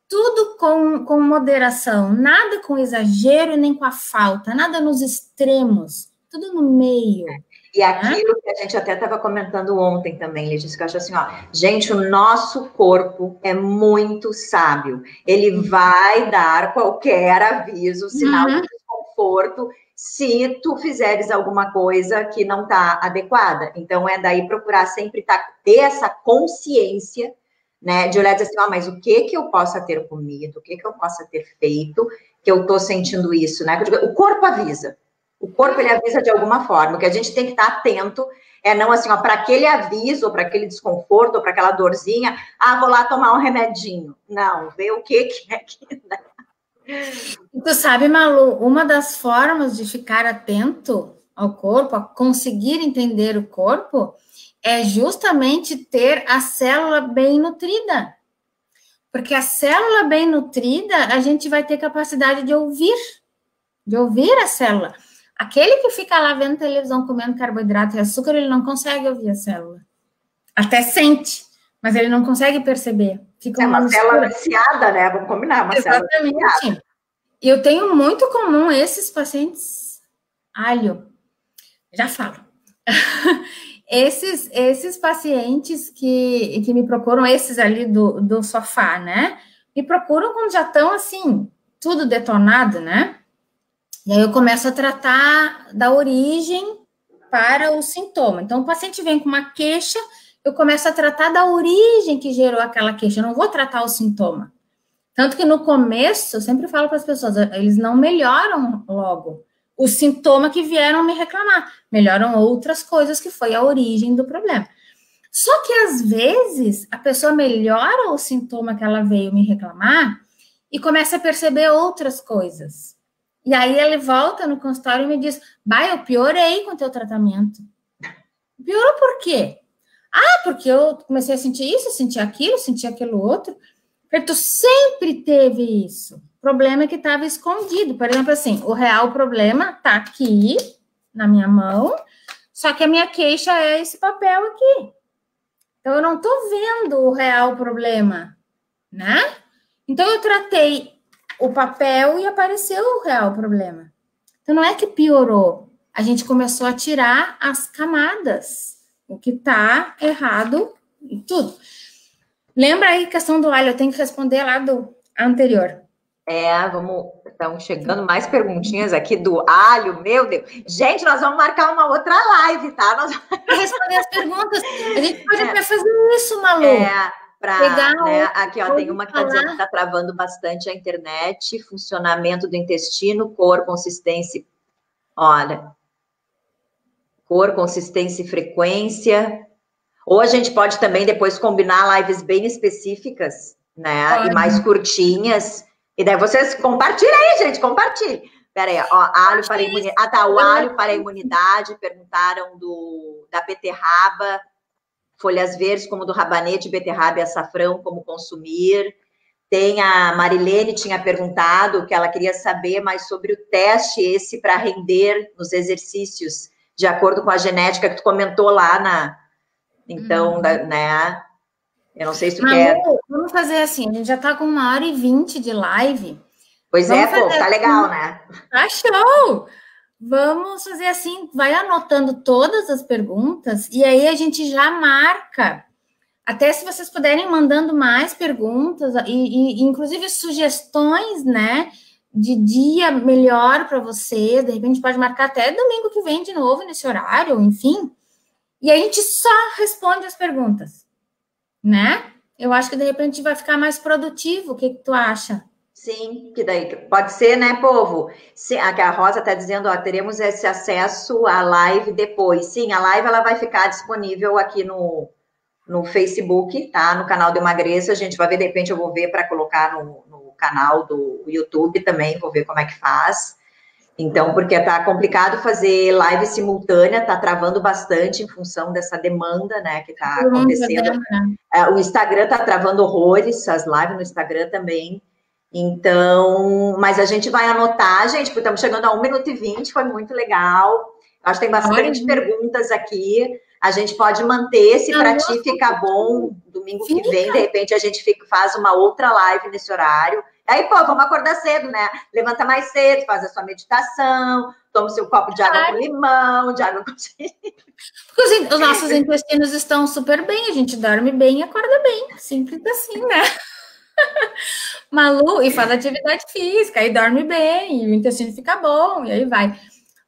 Tudo com moderação, nada com exagero nem com a falta, nada nos extremos, tudo no meio. E aquilo que a gente até estava comentando ontem também, Letícia, que eu acho assim, gente, o nosso corpo é muito sábio. Ele vai dar qualquer aviso, sinal de desconforto, se tu fizeres alguma coisa que não está adequada. Então, é daí procurar sempre ter essa consciência, né, de olhar e dizer assim, mas o que eu possa ter comido, o que eu possa ter feito, que eu estou sentindo isso, né? O corpo avisa. O corpo, ele avisa de alguma forma. O que a gente tem que estar atento é não assim, para aquele aviso, ou para aquele desconforto, ou para aquela dorzinha, vou lá tomar um remedinho. Não, vê o que é que... Tu sabe, Malu, uma das formas de ficar atento ao corpo, a conseguir entender o corpo, é justamente ter a célula bem nutrida. Porque a célula bem nutrida, a gente vai ter capacidade de ouvir a célula. Aquele que fica lá vendo televisão, comendo carboidrato e açúcar, ele não consegue ouvir a célula. Até sente, mas ele não consegue perceber. Fica uma célula viciada, né? Vamos combinar, uma célula viciada. E eu tenho muito comum esses pacientes... Alho, já falo. Esses pacientes que me procuram, esses ali do sofá, né? Me procuram quando já estão, assim, tudo detonado, né? E aí eu começo a tratar da origem para o sintoma. Então, o paciente vem com uma queixa, eu começo a tratar da origem que gerou aquela queixa, eu não vou tratar o sintoma. Tanto que no começo, eu sempre falo para as pessoas, eles não melhoram logo o sintoma que vieram me reclamar, melhoram outras coisas que foi a origem do problema. Só que, às vezes, a pessoa melhora o sintoma que ela veio me reclamar e começa a perceber outras coisas. E aí ele volta no consultório e me diz, eu piorei com o teu tratamento. Piorou por quê? Porque eu comecei a sentir isso, senti aquilo outro. Porque tu sempre teve isso. O problema é que estava escondido. Por exemplo, assim, o real problema está aqui, na minha mão, só que a minha queixa é esse papel aqui. Então, eu não estou vendo o real problema, né? Então, eu tratei o papel e apareceu o real problema. Então, não é que piorou. A gente começou a tirar as camadas. O que está errado e tudo. Lembra aí a questão do alho? Eu tenho que responder lá do anterior. Estão chegando mais perguntinhas aqui do alho, meu Deus. Gente, nós vamos marcar uma outra live, tá? Nós vamos responder as perguntas. A gente pode até fazer isso, Malu. Aqui, tem uma que está dizendo que está travando bastante a internet, funcionamento do intestino, cor, consistência. Olha, cor, consistência e frequência. Ou a gente pode também depois combinar lives bem específicas, né? E mais curtinhas. E daí vocês compartilhem aí, gente, compartilhem. Pera aí, ó, alho para a imunidade. Ah, tá, o alho para a imunidade, perguntaram da beterraba, folhas verdes como do rabanete, beterraba e açafrão, como consumir. Tem a Marilene tinha perguntado que ela queria saber mais sobre o teste esse para render nos exercícios, de acordo com a genética que tu comentou lá na... Então, né? Eu não sei se tu quer... Vamos fazer assim, a gente já está com 1h20 de live. Pois é, pô, tá legal, né? Tá show! Vamos fazer assim, vai anotando todas as perguntas e aí a gente já marca. Até se vocês puderem mandando mais perguntas e inclusive sugestões, né, de dia melhor para você. De repente pode marcar até domingo que vem de novo nesse horário, enfim. E a gente só responde as perguntas, né? Eu acho que de repente vai ficar mais produtivo. O que tu acha? Sim, que daí pode ser, né, povo? Sim, a Rosa está dizendo, ó, teremos esse acesso à live depois. Sim, a live ela vai ficar disponível aqui no Facebook, tá? No canal do Emagreça. A gente vai ver, de repente eu vou ver para colocar no canal do YouTube também, vou ver como é que faz. Então, porque tá complicado fazer live simultânea, tá travando bastante em função dessa demanda, né, que tá acontecendo. O Instagram tá travando horrores, as lives no Instagram também. Então, mas a gente vai anotar, gente, porque estamos chegando a 1h20, foi muito legal. Acho que tem bastante perguntas aqui. A gente pode manter, se para ti fica bom, domingo que vem, de repente a gente faz uma outra live nesse horário. Aí, pô, vamos acordar cedo, né? Levanta mais cedo, faz a sua meditação, toma o seu copo de água com limão, de água com... Porque os nossos intestinos estão super bem, a gente dorme bem e acorda bem. Simples assim, né? Malu, e faz atividade física, aí dorme bem, e o intestino fica bom, e aí vai.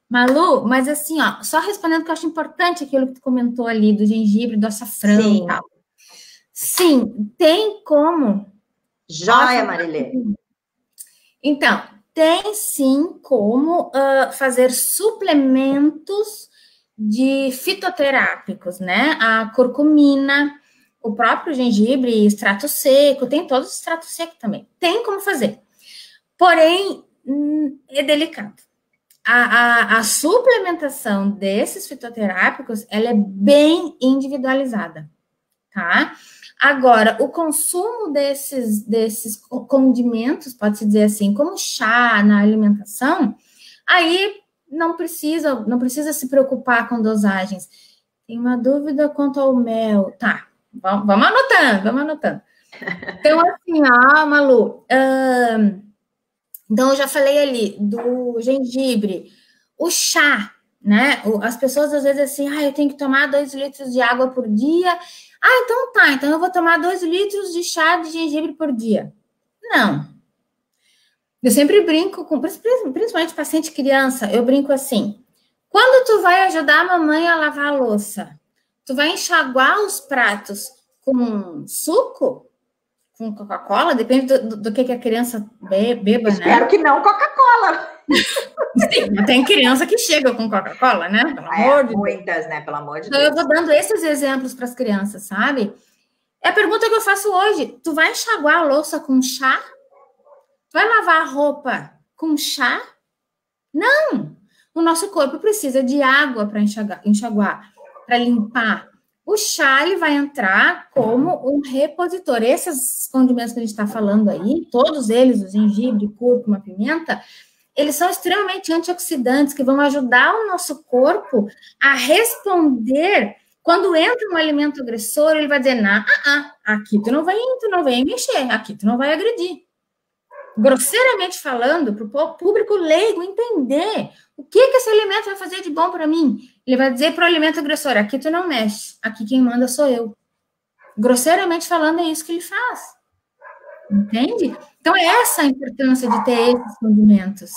Malu, mas assim, ó, só respondendo que eu acho importante aquilo que tu comentou ali, do gengibre, do açafrão e tal. Sim, tem como... Joia, Marilene. Então, tem sim como fazer suplementos de fitoterápicos, né? A curcumina, o próprio gengibre, extrato seco, tem todos os extratos secos também. Tem como fazer. Porém, é delicado. A suplementação desses fitoterápicos, ela é bem individualizada, tá? Agora, o consumo desses condimentos, pode-se dizer assim, como chá na alimentação, aí não precisa se preocupar com dosagens. Tem uma dúvida quanto ao mel. Tá, vamos anotando. Então, assim, ó, Malu, então eu já falei ali do gengibre, o chá, né? As pessoas às vezes assim, eu tenho que tomar 2 litros de água por dia. Então tá, então eu vou tomar 2 litros de chá de gengibre por dia. Não. Eu sempre brinco com, principalmente paciente criança, eu brinco assim, quando tu vai ajudar a mamãe a lavar a louça, tu vai enxaguar os pratos com suco? Com Coca-Cola? Depende do que a criança beba, né? Espero que não Coca-Cola. Sim, tem criança que chega com Coca-Cola, né? Pelo amor de Deus. Muitas, né? Pelo amor de Deus. Então, eu vou dando esses exemplos para as crianças, sabe? É a pergunta que eu faço hoje. Tu vai enxaguar a louça com chá? Vai lavar a roupa com chá? Não! O nosso corpo precisa de água para enxaguar, para limpar. O chá, ele vai entrar como um repositor. Esses condimentos que a gente está falando aí, todos eles, o gengibre, cúrcuma, pimenta, eles são extremamente antioxidantes, que vão ajudar o nosso corpo a responder. Quando entra um alimento agressor, ele vai dizer, aqui tu não vai mexer, aqui tu não vai agredir. Grosseiramente falando, para o público leigo entender o que esse alimento vai fazer de bom para mim. Ele vai dizer para o alimento agressor, aqui tu não mexe, aqui quem manda sou eu. Grosseiramente falando, é isso que ele faz. Entende? Então, é essa a importância de ter esses condimentos.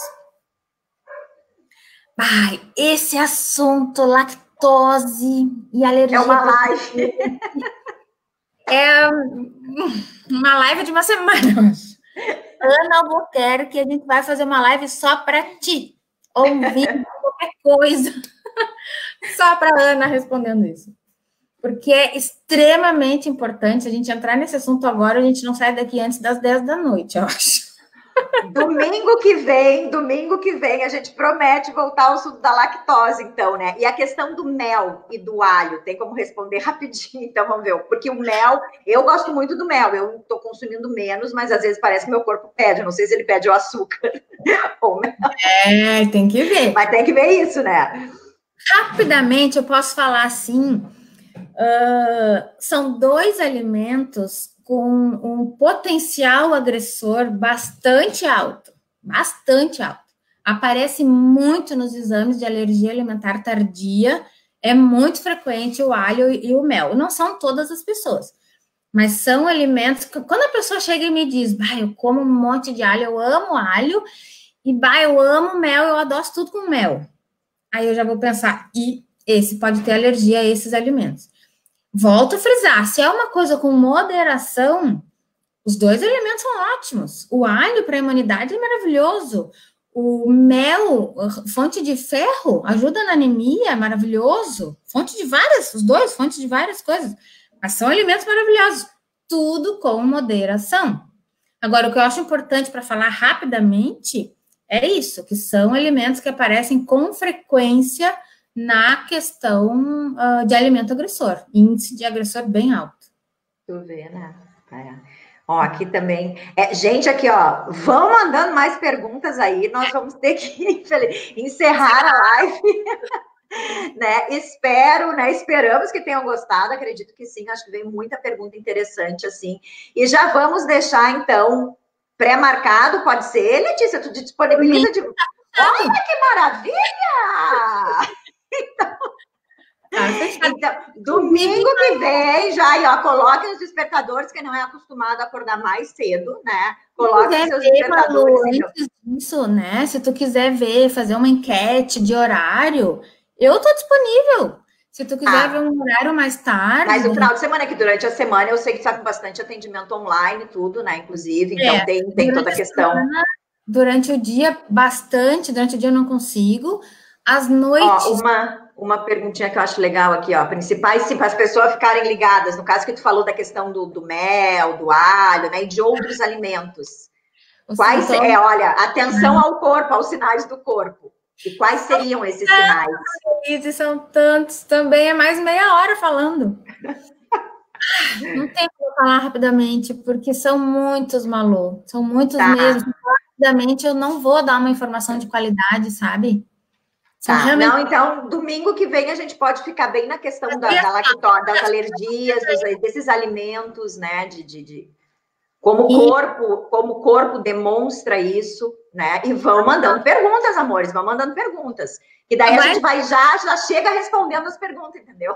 Esse assunto, lactose e alergia... É uma live. É uma live de uma semana. Ana Albuquerque, a gente vai fazer uma live só para ti. Ouvir qualquer coisa. Só para Ana respondendo isso. porque é extremamente importante. Se a gente entrar nesse assunto agora, a gente não sai daqui antes das 10 da noite, eu acho. Domingo que vem, a gente promete voltar ao assunto da lactose, então, né? E a questão do mel e do alho, tem como responder rapidinho, então vamos ver. Porque o mel, eu gosto muito do mel, eu estou consumindo menos, mas às vezes parece que meu corpo pede, eu não sei se ele pede o açúcar ou mel. Tem que ver. Mas tem que ver isso, né? Rapidamente, eu posso falar assim, são 2 alimentos com um potencial agressor bastante alto. Aparece muito nos exames de alergia alimentar tardia, é muito frequente o alho e o mel. Não são todas as pessoas, mas são alimentos que, quando a pessoa chega e me diz, eu como um monte de alho, eu amo alho, e eu amo mel, eu adoço tudo com mel. Aí eu já vou pensar, e esse pode ter alergia a esses alimentos. Volto a frisar, se é uma coisa com moderação, os 2 alimentos são ótimos. O alho para a imunidade é maravilhoso. O mel, fonte de ferro, ajuda na anemia, é maravilhoso. Os dois, fonte de várias coisas. Mas são alimentos maravilhosos. Tudo com moderação. Agora, o que eu acho importante para falar rapidamente é isso, que são alimentos que aparecem com frequência na questão de alimento agressor. Índice de agressor bem alto. Tu vê, né? Ó, aqui também. Gente, aqui, ó, vão mandando mais perguntas aí. Nós vamos ter que encerrar a live. Né? Esperamos que tenham gostado. Acredito que sim. Acho que veio muita pergunta interessante, assim. E já vamos deixar, então, pré-marcado. Pode ser, Letícia? Tu disponibiliza de. Olha que maravilha! Então, domingo que vem, já aí, ó, coloquem os despertadores, quem não é acostumado a acordar mais cedo, né? Coloquem seus despertadores. Antes disso, né? Se tu quiser fazer uma enquete de horário, eu tô disponível. Se tu quiser ver um horário mais tarde. Mas no final de semana, que durante a semana eu sei que está com bastante atendimento online, tudo, né? Inclusive, então tem toda a questão. Durante o dia, bastante, durante o dia eu não consigo. Às noites. Ó, uma perguntinha que eu acho legal aqui, ó. Principais, sim, para as pessoas ficarem ligadas, no caso que tu falou da questão do mel, do alho, né? E de outros alimentos. Olha, atenção ao corpo, aos sinais do corpo. E quais seriam esses sinais? São tantos, também é mais meia hora falando. Não tem como falar rapidamente, porque são muitos, Malu. São muitos mesmo. Rapidamente eu não vou dar uma informação de qualidade, sabe? Não, então, domingo que vem a gente pode ficar bem na questão da lactose, das alergias, desses alimentos, né? Como o corpo demonstra isso, né? E vão mandando perguntas, amores, vão mandando perguntas. E daí a gente vai já chega respondendo as perguntas, entendeu?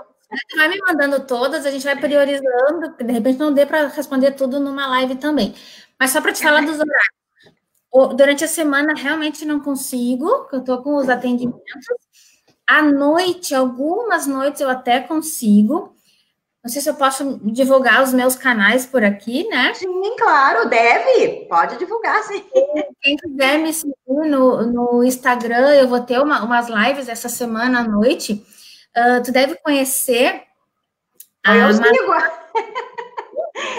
Vai me mandando todas, a gente vai priorizando, de repente não dê para responder tudo numa live também. Mas só para te falar dos horários. Durante a semana realmente não consigo, porque eu estou com os atendimentos. À noite, algumas noites eu até consigo. Não sei se eu posso divulgar os meus canais por aqui, né? Sim, claro, deve. Pode divulgar, sim. Quem quiser me seguir no Instagram, eu vou ter umas lives essa semana à noite. Tu deve conhecer. Eu sigo.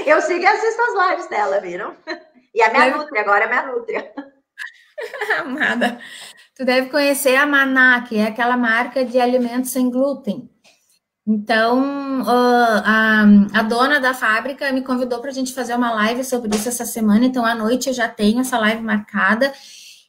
Eu sigo e assisto as lives dela, viram? E a minha Nutri, agora é minha Nutri. Amada. Tu deve conhecer a Maná, que é aquela marca de alimentos sem glúten. Então, a dona da fábrica me convidou para a gente fazer uma live sobre isso essa semana. Então, à noite eu já tenho essa live marcada.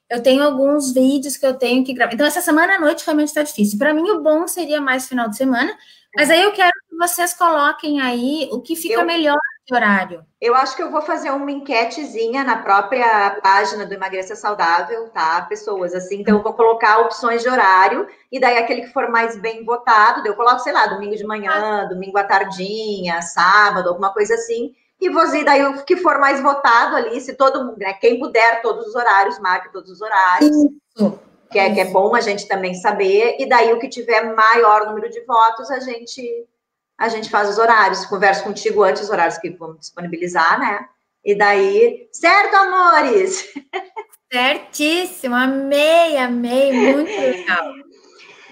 Eu tenho alguns vídeos que eu tenho que gravar. Então, essa semana à noite realmente está difícil. Para mim, o bom seria mais final de semana. Mas aí eu quero que vocês coloquem aí o que fica melhor de horário. Eu acho que eu vou fazer uma enquetezinha na própria página do Emagreça Saudável, tá, pessoas? Assim, então eu vou colocar opções de horário, e daí aquele que for mais bem votado, eu coloco, sei lá, domingo de manhã, domingo à tardinha, sábado, alguma coisa assim. E você, daí o que for mais votado ali, se todo mundo, né, quem puder todos os horários, marque todos os horários. Isso. Que é bom a gente também saber, e daí o que tiver maior número de votos, a gente faz os horários. Converso contigo antes os horários que vamos disponibilizar, né? E daí, certo, amores? Certíssimo, amei, muito legal.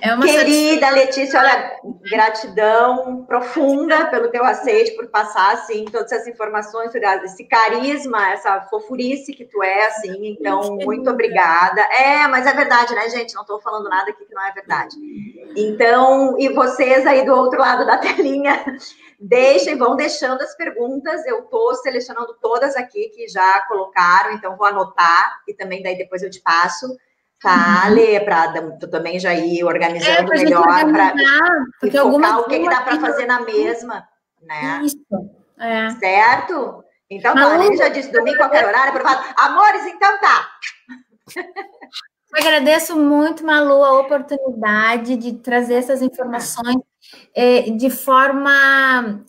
É uma Querida Letícia, olha, gratidão profunda pelo teu aceite, por passar, assim, todas essas informações, esse carisma, essa fofurice que tu é, assim, então, muito obrigada. Mas é verdade, né, gente? Não estou falando nada aqui que não é verdade. Então, e vocês aí do outro lado da telinha, vão deixando as perguntas, eu estou selecionando todas aqui que já colocaram, então vou anotar, e também daí depois eu te passo. Tá, Lê, para tu também já ir organizando melhor para focar o que dá para fazer na mesma, né? Isso, certo? Então tá, a Lê já disse, domingo, qualquer horário, aprovado. Amores, então tá. Agradeço muito, Malu, a oportunidade de trazer essas informações de forma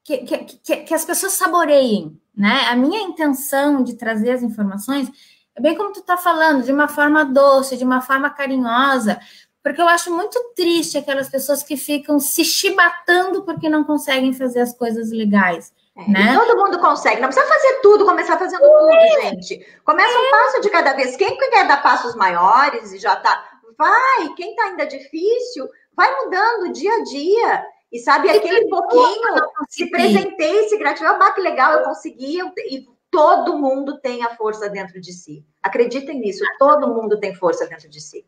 que as pessoas saboreiem, né? A minha intenção de trazer as informações é bem como tu tá falando, de uma forma doce, de uma forma carinhosa, porque eu acho muito triste aquelas pessoas que ficam se chibatando porque não conseguem fazer as coisas legais. Né? Todo mundo consegue, não precisa fazer tudo, começar fazendo tudo, gente. Começa um passo de cada vez. Quem quer dar passos maiores e já tá, vai. Quem tá ainda difícil, vai mudando dia a dia. E sabe, aquele pouquinho, se presentei, se gratificou, que legal, eu consegui, e todo mundo tem a força dentro de si. Acreditem nisso, todo mundo tem força dentro de si.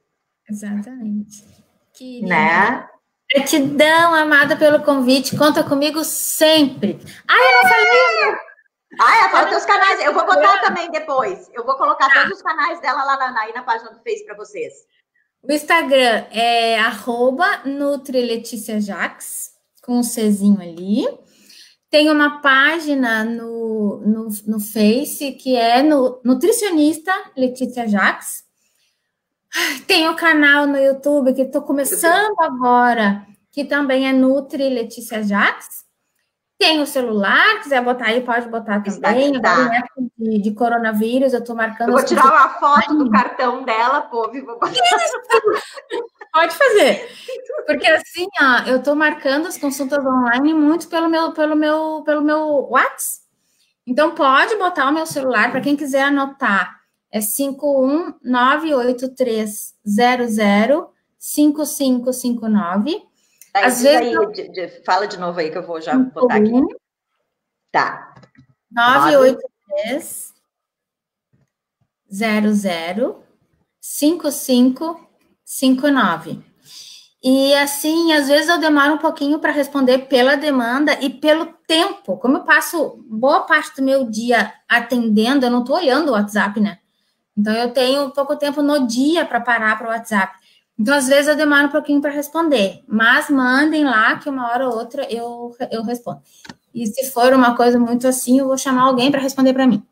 Exatamente. Né? Gratidão, amada, pelo convite. Conta comigo sempre. Eu não falei. Ela fala teus canais. Eu vou botar também depois. Eu vou colocar todos os canais dela lá na página do Face para vocês. O Instagram é @NutriLeticiaJax, com um Czinho ali. Tem uma página no Face que é Nutricionista Letícia Jax. Tem o canal no YouTube que estou começando agora, que também é Nutri Letícia Jax. Tem o celular, quiser botar aí, pode botar também. Agora, em época de coronavírus, eu estou marcando... Eu vou tirar uma foto do cartão dela, povo, e vou botar. Pode fazer. Porque assim, eu estou marcando as consultas online muito pelo meu WhatsApp. Então, pode botar o meu celular, para quem quiser anotar. É 51983005559. Às vezes fala de novo aí que eu vou já botar aqui. Tá. 983005559. E assim, às vezes eu demoro um pouquinho para responder pela demanda e pelo tempo. Como eu passo boa parte do meu dia atendendo, eu não estou olhando o WhatsApp, né? Então, eu tenho pouco tempo no dia para parar para o WhatsApp. Então, às vezes, eu demoro um pouquinho para responder. Mas mandem lá que uma hora ou outra eu respondo. E se for uma coisa muito assim, eu vou chamar alguém para responder para mim.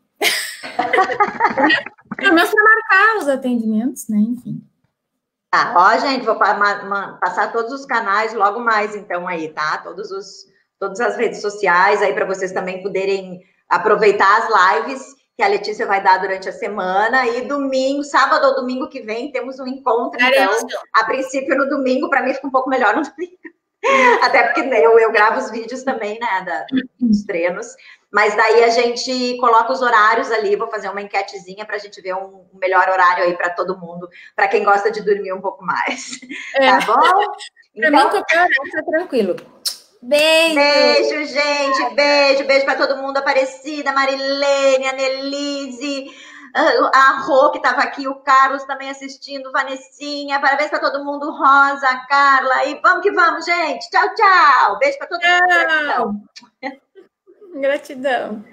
Pelo menos para marcar os atendimentos, né? Enfim. Gente, vou passar todos os canais logo mais, então, aí, tá? Todas as redes sociais aí para vocês também poderem aproveitar as lives que a Letícia vai dar durante a semana, e domingo, sábado ou domingo que vem, temos um encontro, então, a princípio no domingo, para mim fica um pouco melhor no domingo, até porque eu gravo os vídeos também, né, dos treinos, mas daí a gente coloca os horários ali, vou fazer uma enquetezinha para a gente ver um melhor horário aí para todo mundo, para quem gosta de dormir um pouco mais, tá bom? Para mim, qualquer horário tá tranquilo. Beijo, gente. Beijo para todo mundo. Aparecida, Marilene, a Nelise, a Rô, que estava aqui, o Carlos também assistindo, Vanessinha. Parabéns para todo mundo, Rosa, Carla. E vamos que vamos, gente. Tchau, tchau. Beijo para todo mundo. Gratidão.